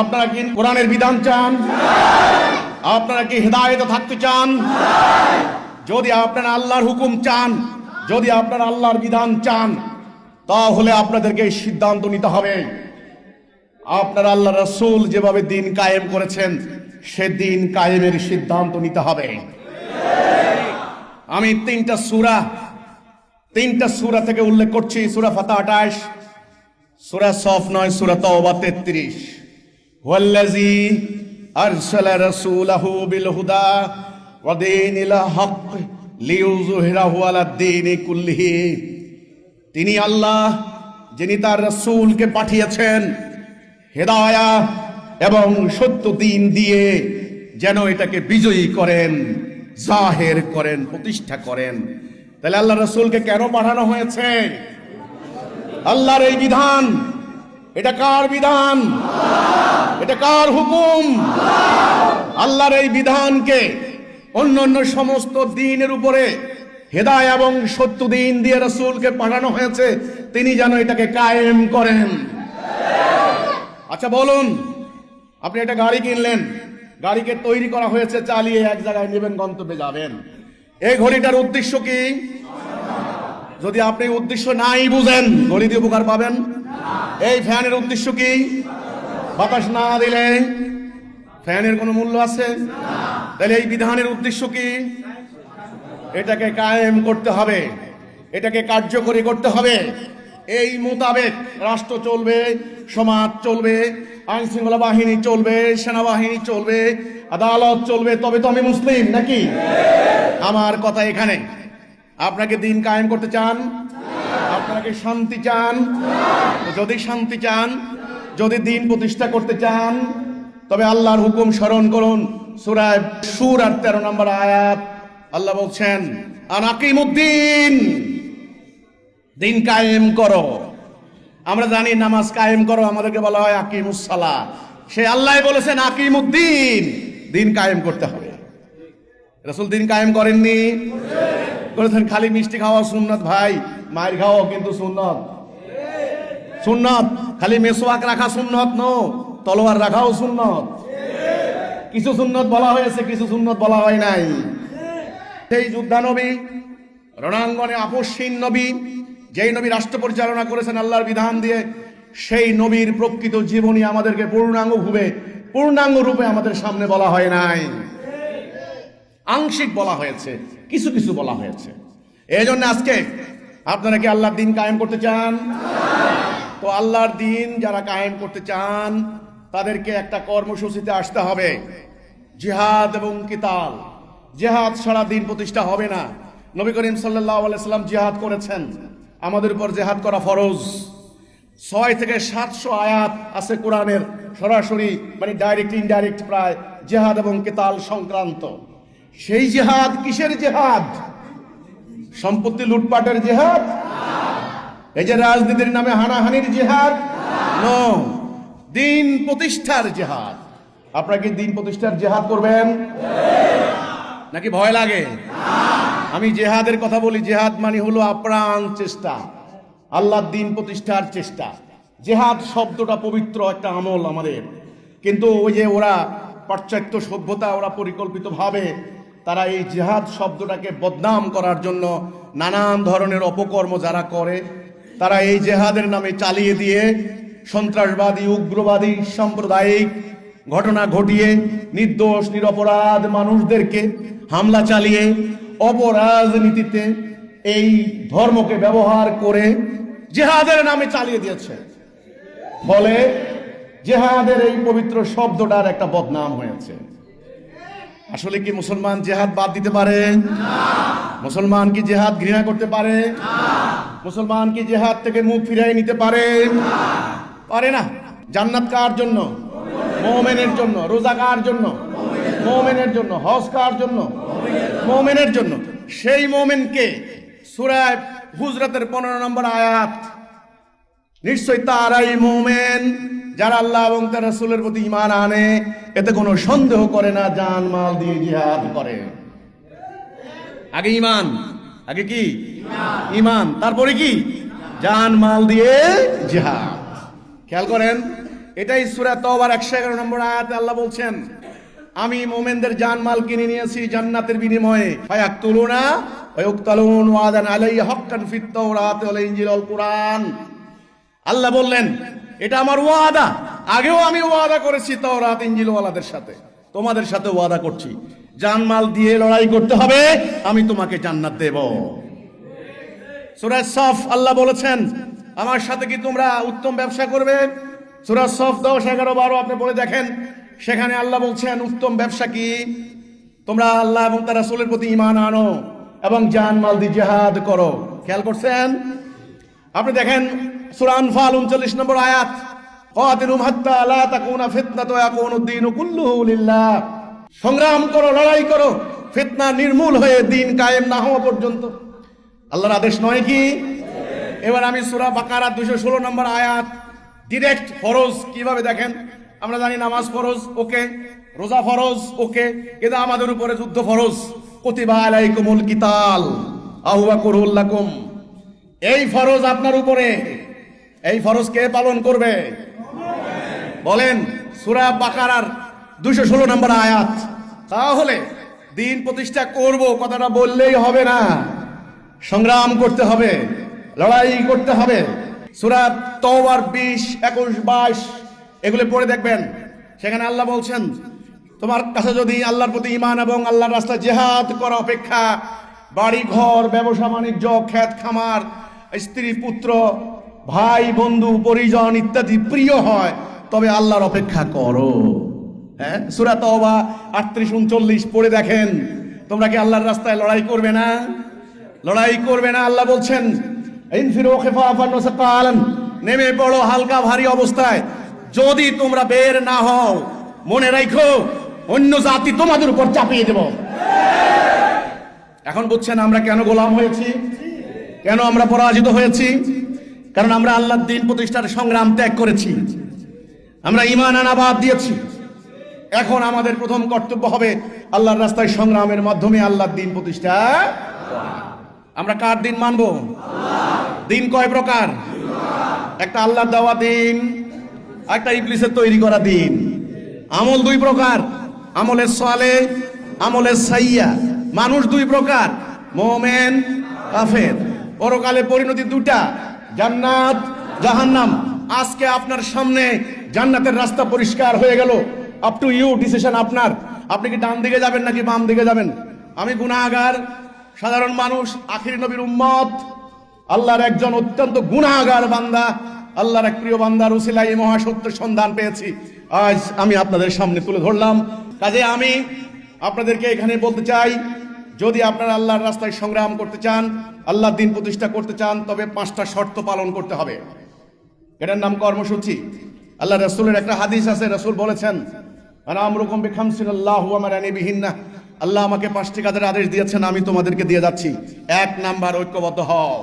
আপনারা কি কোরআনের বিধান চান? আপনারা কি হেদায়েতে থাকতে চান? যদি আপনারা আল্লাহর হুকুম চান, যদি আপনারা আল্লাহর বিধান চান, তাহলে আপনাদেরকে এই সিদ্ধান্ত নিতে হবে। আপনারা আল্লাহ রাসূল যেভাবে দিন কায়েম করেছেন, সে দিন কায়েমের সিদ্ধান্ত নিতে হবে। আমি তিনটা সূরা থেকে উল্লেখ করছি। সূরা ফাতিহা 28, সূরা সফ 9, সূরা তাওবা 33। ওয়াল্লাযী আরসালা রাসূলাহু বিল হুদা ওয়া দীনিল হক লিইয়ুযহিরাহু আলাদ দীনি কুল্লিহি। তিনি আল্লাহ, যিনি তার রাসূলকে পাঠিয়েছেন হেদায়াত এবং সত্য দিন দিয়ে, যেন এটাকে বিজয়ী করেন, জাহের করেন, প্রতিষ্ঠা করেন। তাহলে আল্লাহ রাসূলকে কেন পাঠানো হয়েছে? আল্লাহর এই বিধান, এটা কার বিধান? এটা কার হুকুম? আল্লাহর এই বিধানকে অন্য সমস্ত দিনের উপরে হেদায়েত এবং সত্য দিন দিয়ে রাসূলকে পাঠানো হয়েছে, তিনি যেন এটাকে কায়েম করেন। আচ্ছা বলুন, আপনি একটা গাড়ি কিনলেন, গাড়িকে তৈরি করা হয়েছে, চালিয়ে এক জায়গায় নেবেন, গন্তব্যে যাবেন। এই ঘড়িটার উদ্দেশ্য কি? যদি আপনি উদ্দেশ্য নাই বুঝেন, ঘড়ি দিয়ে উপকার পাবেন? এই ফ্যানের উদ্দেশ্য কি? বাতাস না দিলে ফ্যানের কোনো মূল্য আছে? তাহলে এই বিধানের উদ্দেশ্য কি? এটাকে কায়েম করতে হবে, এটাকে কার্যকরী করতে হবে। এই মোতাবেক রাষ্ট্র চলবে, সমাজ চলবে, আইন শৃঙ্খলা বাহিনী চলবে, সেনাবাহিনী চলবে, আদালত চলবে, তবে তো আমি মুসলিম নাকি? আমার কথা এখানে, আপনাকে দিন কায়েম করতে চান? আপনাকে শান্তি চান? যদি শান্তি চান, যদি দিন প্রতিষ্ঠা করতে চান, তবে আল্লাহর হুকুম স্মরণ করুন। সূরা সূরা 13 নম্বর আয়াত আল্লাহ বলছেন, আনাকিমুদ্দিন, দিন কায়েম করো। আমরা জানি নামাজ কায়েম করো, আমাদেরকে বলা হয় আকিমুস সালাহ। সে আল্লাহ বলেছেন আকিমুদ্দিন, দিন কায়েম করতে হবে। রাসূল দিন কায়েম করেননি? করেছেন। খালি মিষ্টি খাওয়া সুন্নত ভাই, মায়ের খাওয়া কিন্তু সুন্নত। সুন্নত খালি মেসওয়াক রাখা সুন্নত নো, তলোয়ার রাখাও সুন্নত। কিছু সুন্নত বলা হয়েছে, কিছু সুন্নত বলা হয় নাই। সেই যোদ্ধা নবী, রণাঙ্গনে আপসহীন নবী, যেই নবী রাষ্ট্র পরিচালনা করেছেন আল্লাহর বিধান দিয়ে, সেই নবীর প্রকৃত জীবনী আমাদেরকে পূর্ণাঙ্গ রূপে আমাদের সামনে বলা হয় নাই, আংশিক বলা হয়েছে, কিছু কিছু বলা হয়েছে। এই জন্য আজকে আপনারা কি আল্লাহর দিন কায়েম করতে চান? তো আল্লাহর দিন যারা কায়েম করতে চান তাদেরকে একটা কর্মসূচিতে আসতে হবে, জিহাদ এবং কিতাল। জিহাদ ছাড়া দিন প্রতিষ্ঠা হবে না। নবী করিম সাল্লাল্লাহু আলাইহি সাল্লাম জিহাদ করেছেন, আমাদের উপর জিহাদ করা ফরজ। 6 থেকে 700 আয়াত আছে কোরআনের, সরাসরি মানে ডাইরেক্ট ইনডাইরেক্ট প্রায় জিহাদ এবং কিতাল সংক্রান্ত। সেই জিহাদ কিসের জিহাদ? সম্পত্তি লুটপাটের জিহাদ? এই যে রাজনীতির নামে হানাহানির জিহাদ? নো, দিন প্রতিষ্ঠার জিহাদ। আপনারা কি দিন প্রতিষ্ঠার জিহাদ করবেন নাকি ভয় লাগে? আমি জিহাদের কথা বলি। জিহাদ মানে হলো আপ্রাণ চেষ্টা, আল্লাহর দিন প্রতিষ্ঠার চেষ্টা। জিহাদ শব্দটা পবিত্র একটা আমল আমাদের, কিন্তু ওই যে ওরা পাশ্চাত্য সভ্যতা, ওরা পরিকল্পিতভাবে তারা এই জিহাদ শব্দটাকে বদনাম করার জন্য নানান ধরনের অপকর্ম যারা করে, তারা এই জিহাদের নামে চালিয়ে দিয়ে সন্ত্রাসবাদী, উগ্রবাদী, সাম্প্রদায়িক ঘটনা ঘটিয়ে নির্দোষ নিরপরাধ মানুষদেরকে হামলা চালিয়ে অপরাজনীতিতে এই ধর্মকে ব্যবহার করে জিহাদের নামে চালিয়ে দিয়েছে। ফলে জিহাদের এই পবিত্র শব্দটার একটা বদনাম হয়েছে। আসলে কি মুসলমান জিহাদ বাদ দিতে পারে? মুসলমান কি জিহাদ ঘৃণা করতে পারে? মুসলমান কি জিহাদ থেকে মুখ ফিরিয়ে নিতে পারে? পারে না। জান্নাত কার জন্য? মুমিনের জন্য। রোজা কার জন্য? মুমিনের জন্য। হজ কার জন্য? মুমিনের জন্য। সেই মুমিনকে সূরা হুজরাতের 15 নম্বর আয়াত, নিশ্চয় তারাই মুমিন যারা আল্লাহ এবং তার রাসূলের প্রতি ঈমান আনে, এতে কোনো সন্দেহ করে না, জান মাল দিয়ে জিহাদ করে। আগে ঈমান, আগে কি? ঈমান, তারপরে কি? জান মাল দিয়ে জিহাদ। খেয়াল করেন, এটাই সূরা তাওবার 111 নম্বর আয়াতে আল্লাহ বলছেন, আমি মুমিনদের জান মাল কিনে নিয়েছি জান্নাতের বিনিময়ে। ফায়াকতুলুনা ওয়া ইউকতালুন ওয়াদান আলাইহি হাক্কান ফিত তাওরাত ওয়াল ইনজিল ওয়াল কুরআন। আল্লাহ বললেন, এটা আমার ওয়াদা, আগেও আমি ওয়াদা করেছি তাওরাত ইনজিল ওয়ালাদের সাথে, তোমাদের সাথে ওয়াদা করছি, জান মাল দিয়ে লড়াই করতে হবে, আমি তোমাকে জান্নাত দেব। সূরা সফ আল্লাহ বলেছেন, আমার সাথে কি তোমরা উত্তম ব্যবসা করবে? সূরা সফ 10, 11, 12 আপনি পড়ে দেখেন, সেখানে আল্লাহ বলছেন উত্তম ব্যবসা কি? তোমরা আল্লাহ এবং তার রাসূলের প্রতি ঈমান আনো এবং জান মাল দিয়ে জিহাদ করো। খেয়াল করছেন? আপনি দেখেন সূরা আনফাল 39 নম্বর আয়াত, কাতিলুম হাত্তা লা তাকুনা ফিতনাতু ওয়া ইয়াকুনুদ দীনু কুল্লুহু লিল্লাহ। সংগ্রাম করো, লড়াই করো, ফিতনা নির্মূল হয়ে দিন কায়েম না হওয়া পর্যন্ত। আল্লাহর আদেশ নয় কি? এবার আমি সূরা বাকারা 216 নম্বর আয়াত, ডাইরেক্ট ফরজ কিভাবে দেখেন। আমরা জানি নামাজ ফরজ, ওকে, রোজা ফরজ, ওকে, কিন্তু আমাদের উপরে যুদ্ধ ফরজ। কুতিবা আলাইকুমুল কিতাল আহুয়া কুরহুল লাকুম। এই ফরজ আপনার উপরে, এই ফরজ কে পালন করবে? বলেন। সূরা বাকারার 216 নম্বর আয়াত। তাহলে দিন প্রতিষ্ঠা করব কথাটা বললেই হবে না, সংগ্রাম করতে হবে, লড়াই করতে হবে। সূরা তাওবার 20, 21, 22 এগুলো পড়ে দেখবেন, সেখানে আল্লাহ বলছেন, তোমার কাছে যদি আল্লাহর প্রতি ঈমান এবং আল্লাহর রাস্তায় জিহাদ করা অপেক্ষা বাড়ি ঘর, ব্যবসা বাণিজ্য, ক্ষেত খামার, স্ত্রী পুত্র, ভাই বন্ধু পরিজন ইত্যাদি প্রিয় হয়, তবে আল্লাহর অপেক্ষা করো। হ্যাঁ, সূরা তাওবা 38-39 পড়ে দেখেন। তোমরা কি আল্লাহর রাস্তায় লড়াই করবে না? লড়াই করবে না? আল্লাহ বলছেন ইনফিরু খিফাফান ওয়া সাকালান, নেমে পড়ো হালকা ভারী অবস্থায়। যদি তোমরা বের না হও, মনে রাখো অন্য জাতি তোমাদের উপর চাপিয়ে দেব। এখন বুঝছেন আমরা কেন গোলাম হয়েছি, কেন আমরা পরাজিত হয়েছি? কারণ আমরা আল্লাহর দ্বীন প্রতিষ্ঠার সংগ্রাম ত্যাগ করেছি, আমরা ঈমান আনা বাদ দিয়েছি। এখন আমাদের প্রথম কর্তব্য হবে আল্লাহর রাস্তায় সংগ্রামের মাধ্যমে আল্লাহর দ্বীন প্রতিষ্ঠা। আমরা কার দ্বীন মানব? দ্বীন কয় প্রকার? একটা আল্লাহর দেওয়া দ্বীন, একটা ইবলিসের তৈরি করা দ্বীন। আমল দুই প্রকার, আমলে সালেহ, আমলে সাইয়্যা। মানুষ দুই প্রকার, মুমিন, কাফের। পরকালে পরিণতি দুটা, জান্নাত, জাহান্নাম। আজকে আপনার সামনে জান্নাতের রাস্তা পরিষ্কার হয়ে গেল। আপ টু ইউ, ডিসিশন আপনার। আপনি কি ডান দিকে যাবেন নাকি বাম দিকে যাবেন? আমি গুনাহগার, সাধারণ মানুষ, আখিরি নবীর উম্মত, আল্লাহর একজন অত্যন্ত গুনাহগার বান্দা, আল্লাহর এক প্রিয় বান্দার উসিলায় মহাসত্যের সন্ধান পেয়েছি, আজ আমি আপনাদের সামনে তুলে ধরলাম। কাজে আমি আপনাদেরকে এখানে বলতে চাই, যদি আপনারা আল্লাহর রাস্তায় সংগ্রাম করতে চান, আল্লাহর দ্বীন প্রতিষ্ঠা করতে চান, তবে 5টা শর্ত পালন করতে হবে। এটার নাম কর্মসূচি। আল্লাহ রাসূলের একটা হাদিস আছে, রাসূল বলেছেন আনা আমরুকুম বিখামসিন আল্লাহু আমারানি বিহিন্না, আল্লাহ আমাকে 5টি কাজের আদেশ দিয়েছেন, আমি তোমাদেরকে দিয়ে যাচ্ছি। 1 নাম্বার, ঐক্যবদ্ধ হও।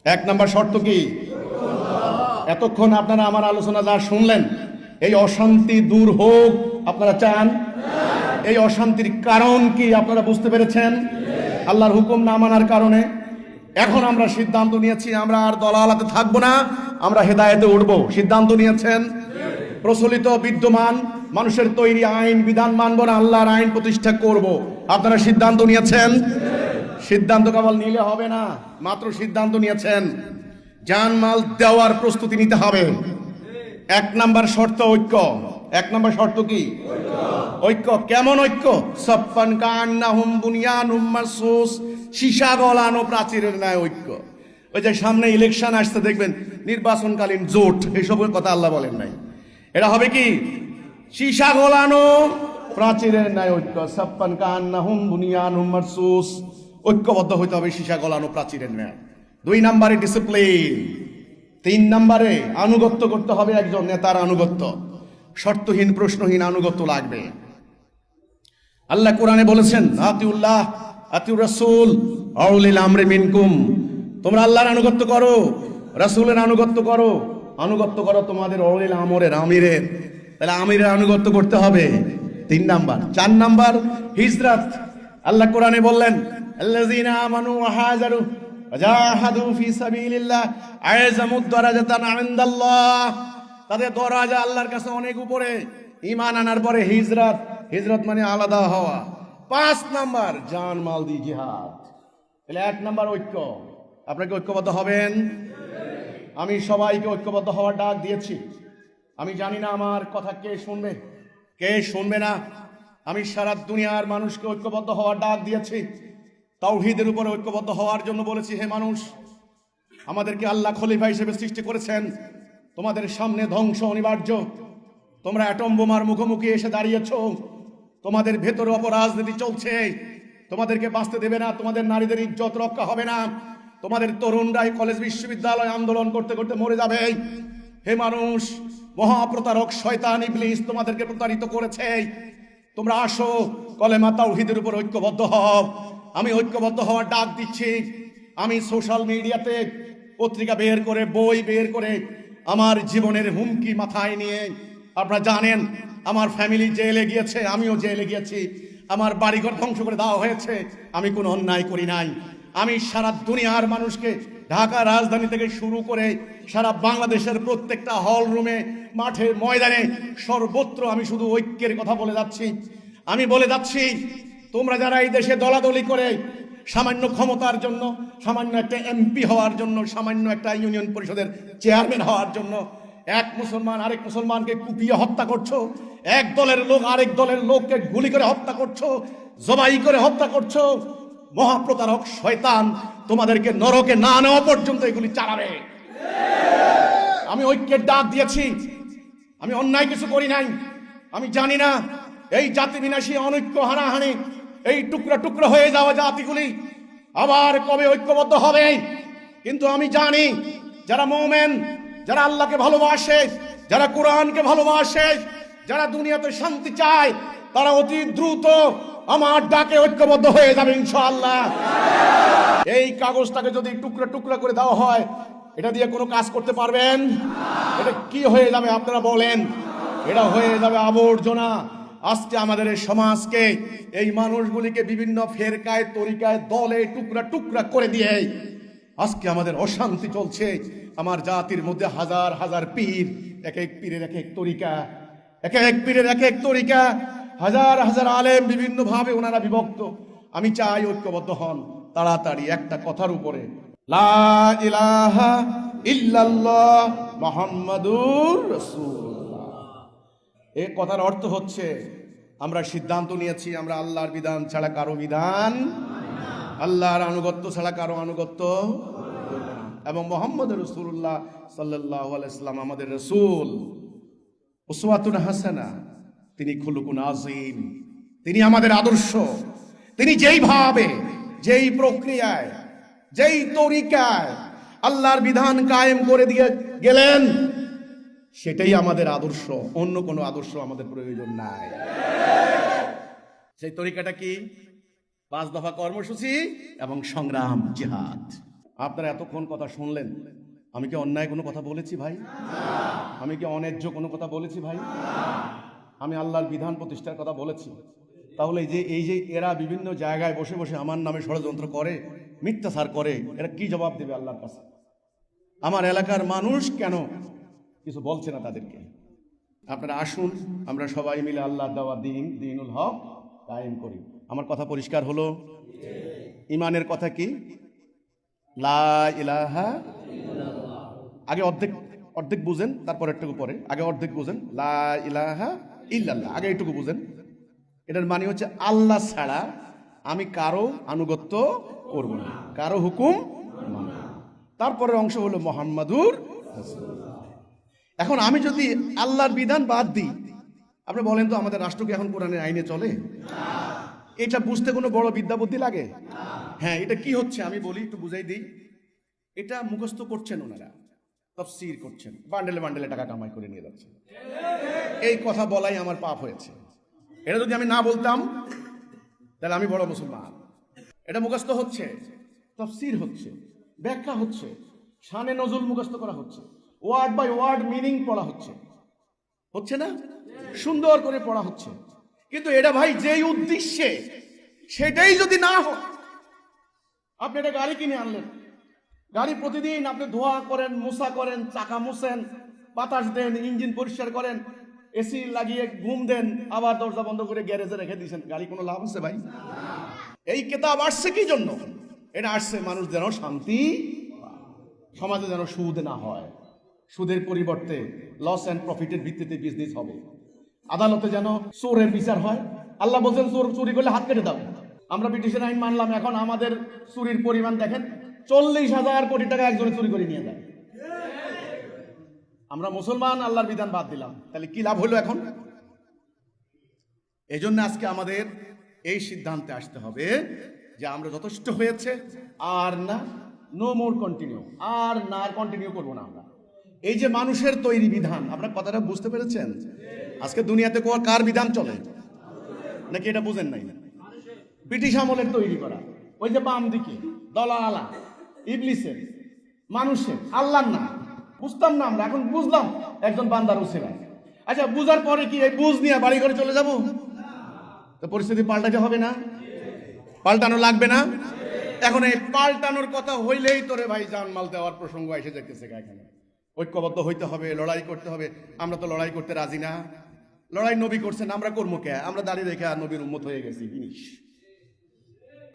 1 নাম্বার শর্ত কি? এতক্ষণ আপনারা আমার আলোচনা যা শুনলেন, এই অশান্তি দূর হোক আপনারা চান? এই অশান্তির কারণ কি আপনারা বুঝতে পেরেছেন? আল্লাহর হুকুম না মানার কারণে। এখন আমরা সিদ্ধান্ত নিয়েছি, আমরা আর দলালাতে থাকবো না, আমরা হেদায়েতে উঠবো। সিদ্ধান্ত নিয়েছেন। প্রচলিত বিদ্যমান মানুষের তৈরি আইন বিধান মানবো না, আল্লাহর আইন প্রতিষ্ঠা করব। আপনারা সিদ্ধান্ত নিয়েছেন। সিদ্ধান্ত কেবল নিলে হবে না, মাত্র সিদ্ধান্ত নিয়েছেন, জানমাল দেওয়ার প্রস্তুতি নিতে হবে। 1 নাম্বার শর্ত ঐক্য। 1 নাম্বার শর্ত কি? ঐক্য। কেমন ঐক্য? সাফফান কান্নাহুম বুনিয়ানুম মারসুস, সীসা গলানো প্রাচীরের ন্যায় ঐক্য। ওই যে সামনে ইলেকশন আসছে, দেখবেন নির্বাচনকালীন জোট, এইসবের কথা আল্লাহ বলেন নাই। এটা হবে কি? সীসা গলানো প্রাচীরের ন্যায় ঐক্য। সাফফান কান্নাহুম বুনিয়ানুম মারসুস, ঐক্যবদ্ধ হইতে হবে সীসা গলানো প্রাচীরের ন্যায়। 2 নাম্বারে ডিসিপ্লিন। 3 নাম্বারে আনুগত্য করতে হবে, একজন নেতার আনুগত্য, শর্তহীন প্রশ্নহীন আনুগত্য লাগবে। আল্লাহ কোরআনে বলেছেন আতিউল্লাহ আতিউর রাসূল আউলিল আমরি মিনকুম, তোমরা আল্লাহর আনুগত্য করো, রাসূলের আনুগত্য করো, আনুগত্য করো তোমাদের আউলিল আমরের, আমিরের। তাহলে আমিরের আনুগত্য করতে হবে। 3 নাম্বার। 4 নাম্বার হিজরত। আল্লাহ কোরআনে বললেন আল্লাযীনা আমানু ওয়া হাজারু জাহাদু ফি সাবিলিল্লাহ আ'যামুদ দারাজাতান ইনদাল্লাহ, তাদের দরাজা আল্লাহর কাছে অনেক উপরে। ঈমান আনার পরে হিজরত। হিজরত মানে আলাদা হওয়া। 5 নাম্বার জান মাল দি জিহাদ। তাহলে 1 নাম্বার ঐক্য। আপনাকে ঐক্যবদ্ধ হবেন। আমি সবাইকে ঐক্যবদ্ধ হওয়ার ডাক দিয়েছি। আমি জানি না আমার কথা কে শুনবে, কে শুনবে না। আমি সারা দুনিয়ার মানুষকে ঐক্যবদ্ধ হওয়ার ডাক দিয়েছি, তাওহীদের উপরে ঐক্যবদ্ধ হওয়ার জন্য বলেছি। হে মানুষ, আমাদেরকে আল্লাহ খলিফা হিসেবে সৃষ্টি করেছেন, তোমাদের সামনে ধ্বংস অনিবার্য। তোমরা অ্যাটম বোমার মুখোমুখি এসে দাঁড়িয়েছ, তোমাদের ভেতরে অপরাজনীতি চলছে, তোমাদেরকে বাঁচতে দেবে না, তোমাদের নারীদের ইজ্জত রক্ষা হবে না, তোমাদের তরুণরাই কলেজ বিশ্ববিদ্যালয় আন্দোলন করতে করতে মরে যাবে। হে মানুষ, মহাপ্রতারক শয়তান ইবলিস তোমাদেরকে প্রতারিত করেছে। তোমরা আসো, কলেমা তাওহীদের উপর ঐক্যবদ্ধ হও। আমি ঐক্যবদ্ধ হওয়ার ডাক দিচ্ছি। আমি সোশ্যাল মিডিয়াতে পত্রিকা বের করে, বই বের করে, আমার জীবনের হুমকি মাথায় নিয়ে, আপনারা জানেন আমার ফ্যামিলি জেলে গিয়েছে, আমিও জেলে গিয়েছি, আমার বাড়িঘর ধ্বংস করে দেওয়া হয়েছে, আমি কোনো অন্যায় করি নাই। আমি সারা দুনিয়ার মানুষকে, ঢাকা রাজধানী থেকে শুরু করে সারা বাংলাদেশের প্রত্যেকটা হল রুমে, মাঠে, ময়দানে, সর্বত্র আমি শুধু ঐক্যের কথা বলে যাচ্ছি। আমি বলে যাচ্ছি, তোমরা যারা এই দেশে দলাদলি করে সামান্য ক্ষমতার জন্য, সামান্য একটা এমপি হওয়ার জন্য, সামান্য একটা ইউনিয়ন পরিষদের চেয়ারম্যান হওয়ার জন্য এক মুসলমান আরেক মুসলমানকে কুপিয়ে হত্যা করছো, এক দলের লোক আরেক দলের লোককে গুলি করে হত্যা করছো, জবাই করে হত্যা করছো, মহাপ্রতারক শয়তান তোমাদেরকে নরকে না নেওয়া পর্যন্ত এগুলি চালাবে। আমি ঐক্যের ডাক দিয়েছি, আমি অন্যায় কিছু করি নাই। আমি জানি না এই জাতি বিনাশী অনৈক্য হানাহানি, এই টুকরা টুকরা হয়ে যাওয়া জাতিগুলি আবার কবে ঐক্যবদ্ধ হবে। কিন্তু আমি জানি যারা মুমিন, যারা আল্লাহকে ভালোবাসে, যারা কোরআনকে ভালোবাসে, যারা দুনিয়াতে শান্তি চায়, তারা অতি দ্রুত আমার ডাকে ঐক্যবদ্ধ হয়ে যাবে ইনশাআল্লাহ। এই কাগজটাকে যদি টুকরা টুকরা করে দেওয়া হয়, এটা দিয়ে কোনো কাজ করতে পারবেন? এটা কি হয়ে যাবে আপনারা বলেন? এটা হয়ে যাবে আবর্জনা। আজকে আমাদের এই সমাজকে, এই মানুষগুলিকে বিভিন্ন ফেরকায়, তরিকায়, দলে টুকরা টুকরা করে দিয়ে আজকে আমাদের অশান্তি চলছে। আমার জাতির মধ্যে হাজার হাজার পীর, এক এক পীরের এক এক তরিকা, এক এক পীরের এক এক তরিকা, হাজার হাজার আলেম, বিভিন্ন ভাবে ওনারা বিভক্ত। আমি চাই ঐক্যবদ্ধ হন তাড়াতাড়ি একটা কথার উপরে, লা ইলাহা ইল্লাল্লাহ মুহাম্মাদুর রাসূলুল্লাহ। এই কথার অর্থ হচ্ছে আমরা সিদ্ধান্ত নিয়েছি আমরা আল্লাহর বিধান ছাড়া কারো বিধান, আল্লাহর আনুগত্য ছাড়া কারো আনুগত্য, এবং মুহাম্মদ রাসূলুল্লাহ সাল্লাল্লাহু আলাইহি সাল্লাম আমাদের রাসূল, উসওয়াতুন হাসানা, তিনি খুলুকুন আযীম, তিনি আমাদের আদর্শ। তিনি যেইভাবে, যেই প্রক্রিয়ায়, যেই তরিকায় আল্লাহর বিধান কায়েম করে দিয়ে গেলেন, সেটাই আমাদের আদর্শ। অন্য কোনো আদর্শ আমাদের প্রয়োজন নাই। সেই তরিকাটা কি? 5 দফা কর্মসূচি এবং সংগ্রাম, জিহাদ। আপনারা এতক্ষণ কথা শুনলেন, আমি কি অন্যায় কোনো কথা বলেছি ভাই? আমি কি অন্যায্য কোনো কথা বলেছি ভাই? আমি আল্লাহর বিধান প্রতিষ্ঠার কথা বলেছি। তাহলে এই যে এরা বিভিন্ন জায়গায় বসে বসে আমার নামে ষড়যন্ত্র করে, মিথ্যাচার করে, এরা কি জবাব দেবে আল্লাহর কাছে? আমার এলাকার মানুষ কেন কিছু বলছে না তাদেরকে? আপনারা আসুন, আমরা সবাই মিলে আল্লাহর দেওয়া দিন, দ্বীনুল হক কায়েম করি। আমার কথা পরিষ্কার হলো? ইমানের কথা কি? লা ইলাহা ইল্লাল্লাহ। আগে অর্ধেক বুঝেন, তারপর একটু পরে। আগে অর্ধেক বুঝেন, লা ইলাহা ইল্লাল্লাহ, আগে একটু বুঝেন। এটার মানে হচ্ছে আল্লাহ ছাড়া আমি কারো আনুগত্য করব না, কারো হুকুম মানব না। তারপরের অংশ হলো মুহাম্মাদুর রাসূলুল্লাহ। এখন আমি যদি আল্লাহর বিধান বাদ দিই, আপনি বলেন তো আমাদের রাষ্ট্র কি এখন কোরআনের আইনে চলে? এটা বুঝতে কোনো বড় বিদ্যা বুদ্ধি লাগে? হ্যাঁ, এটা কি হচ্ছে আমি বলি, একটু বুঝাই দিই। এটা মুখস্থ করছেন ওনারা, তাফসীর করছেন, বান্ডেলে বান্ডেলে টাকা কামাই করে নিয়ে যাচ্ছেন। এই কথা বলাই আমার পাপ হয়েছে। এটা যদি আমি না বলতাম তাহলে আমি বড় মুসলমান। এটা মুখস্থ হচ্ছে, তাফসীর হচ্ছে, ব্যাখ্যা হচ্ছে, শানে নজুল মুখস্থ করা হচ্ছে, ওয়ার্ড বাই ওয়ার্ড মিনিং পড়া হচ্ছে, হচ্ছে না? সুন্দর করে পড়া হচ্ছে। কিন্তু এটা ভাই যেই উদ্দেশ্যে, সেটাই যদি না হয়, আপনি একটা গাড়ি কিনে আনলেন, গাড়ি প্রতিদিন আপনি ধোয়া করেন, মোছা করেন, চাকা মুছেন, বাতাস দেন, ইঞ্জিন পরিষ্কার করেন, এসি লাগিয়ে ঘুম দেন, আবার দরজা বন্ধ করে গ্যারেজে রেখে দিয়েছেন, গাড়ি কোনো লাভ আছে ভাই? এই কিতাব আসছে কি জন্য? এটা আসছে মানুষ যেন শান্তি, সমাজে যেন সুদ না হয়, সুদের পরিবর্তে লস অ্যান্ড প্রফিটের ভিত্তিতে বিজনেস হবে, আদালতে যেন চোরের বিচার হয়। আল্লাহ বলছেন চোর চুরি করলে হাত কেটে দাও। আমরা ব্রিটিশের আইন মানলাম, এখন আমাদের চুরির পরিমাণ দেখেন, 40,000 কোটি টাকা একজনে চুরি করে নিয়ে যায়। আমরা মুসলমান, আল্লাহর বিধান বাদ দিলাম, তাহলে কি লাভ হলো এখন? এই জন্য আজকে আমাদের এই সিদ্ধান্তে আসতে হবে যে আমরা যথেষ্ট হয়েছে, আর না, নো মোর কন্টিনিউ, আর না, আর কন্টিনিউ করবো না আমরা। এই যে মানুষের তৈরি বিধান, আপনার কথাটা বুঝতে পেরেছেন? আজকে দুনিয়াতে কার বিধান চলে নাকি এটা বুঝেন নাই? ব্রিটিশ আমলের তৈরি করা, ওই যে বাম দিকে দলালা, ইবলিসের, মানুষের, আল্লাহর না। বুঝতাম না আমরা, এখন বুঝলাম একজন বান্দার উসিলায়। আচ্ছা, বুঝার পরে কি এই বুঝ নিয়ে বাড়ি ঘরে চলে যাব? তো পরিস্থিতি পাল্টাতে হবে না? পাল্টানো লাগবে না? এখন এই পাল্টানোর কথা হইলেই তোরে ভাই জানমাল দেওয়ার প্রসঙ্গ এসে যেতেছে। এখানে ঐক্যবদ্ধ হইতে হবে, লড়াই করতে হবে। আমরা তো লড়াই করতে রাজি না। লড়াই নবী করছেন, আমরা কর্ম কে? আমরা দাঁড়িয়ে রেখে আর নবীর উম্মত হয়ে গেছি জিনিস।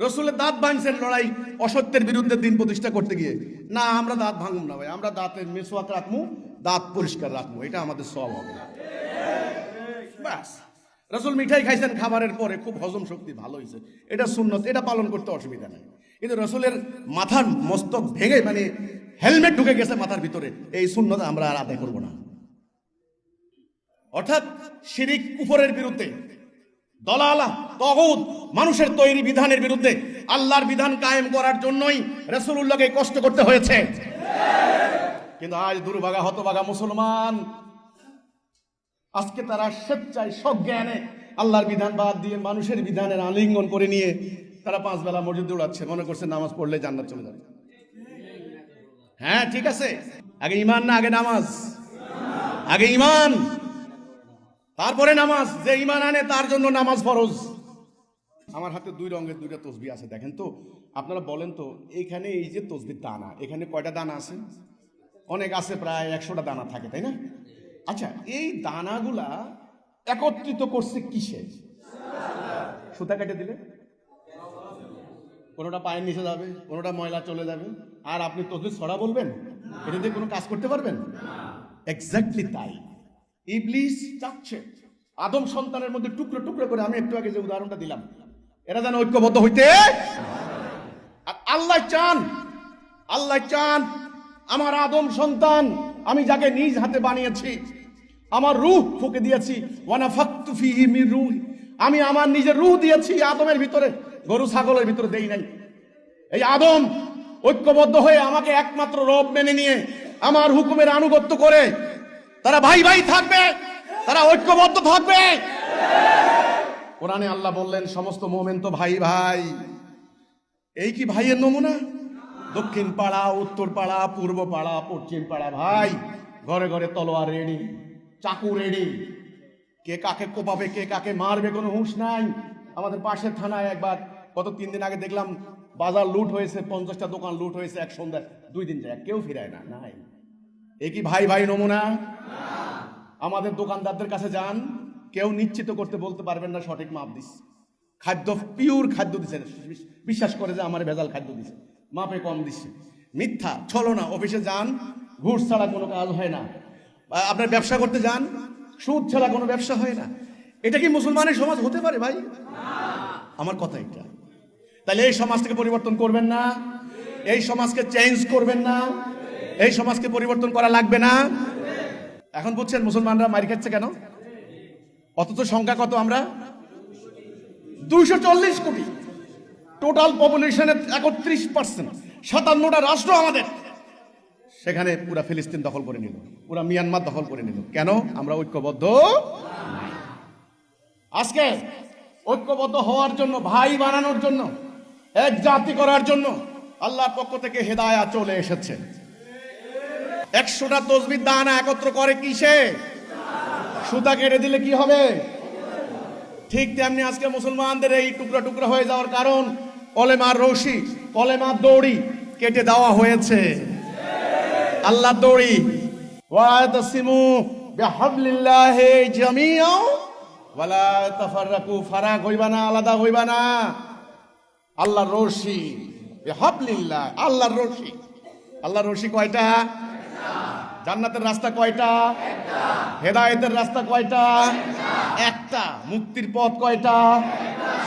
রসুলের দাঁত ভাঙছেন লড়াই, অসত্যের বিরুদ্ধে দিন প্রতিষ্ঠা করতে গিয়ে। না, আমরা দাঁত ভাঙব না ভাই, আমরা দাঁতের মেসওয়াক রাখবো, দাঁত পরিষ্কার রাখবো, এটা আমাদের সওয়াব হবে। ব্যাস। রসুল মিঠাই খাইছেন খাবারের পরে, খুব হজম শক্তি ভালো হয়েছে, এটা সুন্নত, এটা পালন করতে অসুবিধা নেই। কিন্তু রসুলের মাথার মস্তক ভেঙে, মানে হেলমেট ঢুকে গেছে মাথার ভিতরে, এই সুন্নত আমরা আর আদায় করব না। অর্থাৎ শিরিক কুফরের বিরুদ্ধে, দলালা তাগুত মানুষের তৈরি বিধানের বিরুদ্ধে আল্লাহর বিধান কায়েম করার জন্যই রাসূলুল্লাহকে কষ্ট করতে হয়েছে। কিন্তু আজ দুর্ভাগা হতভাগা মুসলমান, আজকে তারা স্বেচ্ছায় সজ্ঞানে আল্লাহর বিধান বাদ দিয়ে মানুষের বিধানের আলিঙ্গন করে নিয়ে তারা 5 বেলা মসজিদে উড়াচ্ছে, মনে করছে নামাজ পড়লে জান্নাত চলে যাবে। হ্যাঁ ঠিক আছে, আগে ঈমান না আগে নামাজ? আগে ঈমান, তারপরে নামাজ। যে ঈমান আনে তার জন্য নামাজ ফরজ। আমার হাতে 2 রঙের 2টা তসবিহ আছে, দেখেন তো। আপনারা বলেন তো, এইখানে এই যে তসবির দানা, এখানে কয়টা দানা আছে? অনেক আছে, প্রায় 100টা দানা থাকে, তাই না? আচ্ছা, এই দানাগুলা একত্রিত করছে কিসে? সুতা কেটে দিলে কোনোটা পায়ের নিচে যাবে, কোনোটা ময়লা চলে যাবে, আর আপনি তসবিহ ছড়া বলবেন? এটা দিয়ে কোনো কাজ করতে পারবেন? এক্স্যাক্টলি তাই ইবলিস চাচ্ছে আদম সন্তানের মধ্যে টুকরো টুকরো করে, আমি একটু আগে যে উদাহরণটা দিলাম, এরা যেন ঐক্যবদ্ধ হইতে। আর আল্লাহ চান আমার আদম সন্তান, আমি যাকে নিজ হাতে বানিয়েছি, আমার রূহ ফুঁকে দিয়েছি, ওয়ানাফাকতু ফীহি মির রূহি, আমি আমার নিজের রূহ দিয়েছি আদমের ভিতরে, গরু ছাগলের ভিতরে দেই নাই। এই আদম ঐক্যবদ্ধ হয়ে আমাকে একমাত্র রব মেনে নিয়ে আমার হুকুমের আনুগত্য করে তারা ভাই ভাই থাকবে, তারা ঐক্যবদ্ধ থাকবে। কোরআনে আল্লাহ বললেন, সমস্ত মুমিন তো ভাই ভাই। এই কি ভাইয়ের নমুনা? দক্ষিণ পাড়া, উত্তর পাড়া, পূর্ব পাড়া, পশ্চিম পাড়া ভাই, ঘরে ঘরে তলোয়ার রেডি, চাকু রেডি, কে কাকে কোপাবে, কে কাকে মারবে কোনো হুঁশ নাই। আমাদের পাশের থানায় একবার গত 3 দিন আগে দেখলাম বাজার লুট হয়েছে, 50টা দোকান লুট হয়েছে এক সন্ধ্যায়, 2 দিন যায়, কেউ ফিরায় না। নাই, এ কি ভাই ভাই নমুনা? আমাদের দোকানদারদের কাছে যান, কেউ নিশ্চিত করতে বলতে পারবেন না সঠিক মাপ দিস, খাদ্য পিওর খাদ্য দিছে, বিশ্বাস করে যে আমার ভেজাল খাদ্য দিছে, মাপে কম দিচ্ছে, মিথ্যা ছলনা। অফিসে যান, ঘুষ ছাড়া কোনো কাজ হয় না। আপনার ব্যবসা করতে যান, সুদ ছাড়া কোনো ব্যবসা হয় না। এটা কি মুসলমানের সমাজ হতে পারে ভাই? আমার কথা এটা। তাহলে এই সমাজটাকে পরিবর্তন করবেন না? এই সমাজকে চেঞ্জ করবেন না? এই সমাজকে পরিবর্তন করা লাগবে না? এখন বুঝছেন মুসলমানরা মার খাচ্ছে কেন? অথচ সংখ্যা কত আমরা? 240 কোটি, টোটাল পপুলেশনের 31%, 57টা রাষ্ট্র আমাদের। সেখানে পুরা ফিলিস্তিন দখল করে নিল, পুরা মিয়ানমার দখল করে নিল। কেন? আমরা ঐক্যবদ্ধ। আজকে ঐক্যবদ্ধ হওয়ার জন্য, ভাই বানানোর জন্য, এক জাতি করার জন্য আল্লাহর পক্ষ থেকে হেদায়েত চলে এসেছে। 100টা তসবির দানা একত্র করে কিসে? সুতা কেটে দিলে কি হবে? ঠিক তেমনি আজকে মুসলমানদের এই টুকরা টুকরা হয়ে যাওয়ার কারণ কলেমার রশি, কলেমার দড়ি কেটে দেওয়া হয়েছে। আল্লাহর দড়ি, ওয়াতাসিমু বিহাবলিল্লাহি জামিআ ওয়ালা তাফাররাকু, ফারাক হইবা না, আলাদা হইবা না। আল্লাহর রশি, বিহাবলিল্লাহ, আল্লাহর রশি। আল্লাহর রশি কয়টা? জান্নাতের রাস্তা কয়টা? হেদায়েতের রাস্তা কয়টা? একটা। মুক্তির পথ কয়টা?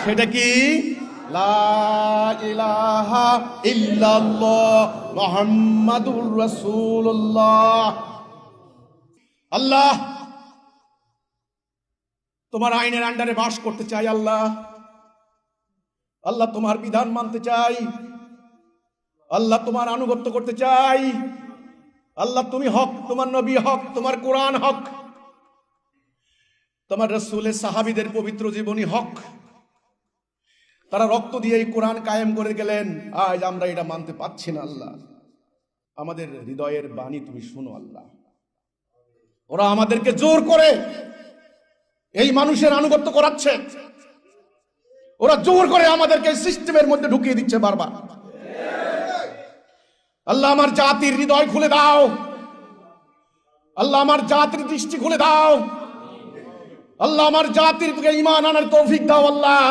সেটা কি? লা ইলাহা ইল্লাল্লাহ মুহাম্মাদুর রাসূলুল্লাহ। আল্লাহ, তোমার আইনের আন্ডারে বাস করতে চাই। আল্লাহ, আল্লাহ তোমার বিধান মানতে চাই। আল্লাহ তোমার আনুগত্য করতে চাই। আল্লাহ তুমি হক, তোমার নবী হক, তোমার কোরআন হক, তোমার রাসূলের সাহাবীদের পবিত্র জীবনী হক। তারা রক্ত দিয়ে এই কোরআন কায়েম করে গেলেন। আজ আমরা এটা মানতে পারছি না। আল্লাহ, আমাদের হৃদয়ের বাণী তুমি শুনো। আল্লাহ, ওরা আমাদেরকে জোর করে এই মানুষের আনুগত্য করাচ্ছে, ওরা জোর করে আমাদেরকে সিস্টেমের মধ্যে ঢুকিয়ে দিচ্ছে বারবার। আল্লাহ, আমার জাতির হৃদয় খুলে দাও। আল্লাহ, আমার জাতির দৃষ্টি খুলে দাও। আল্লাহ, আমার জাতির ঈমান আনার তৌফিক দাও। আল্লাহ,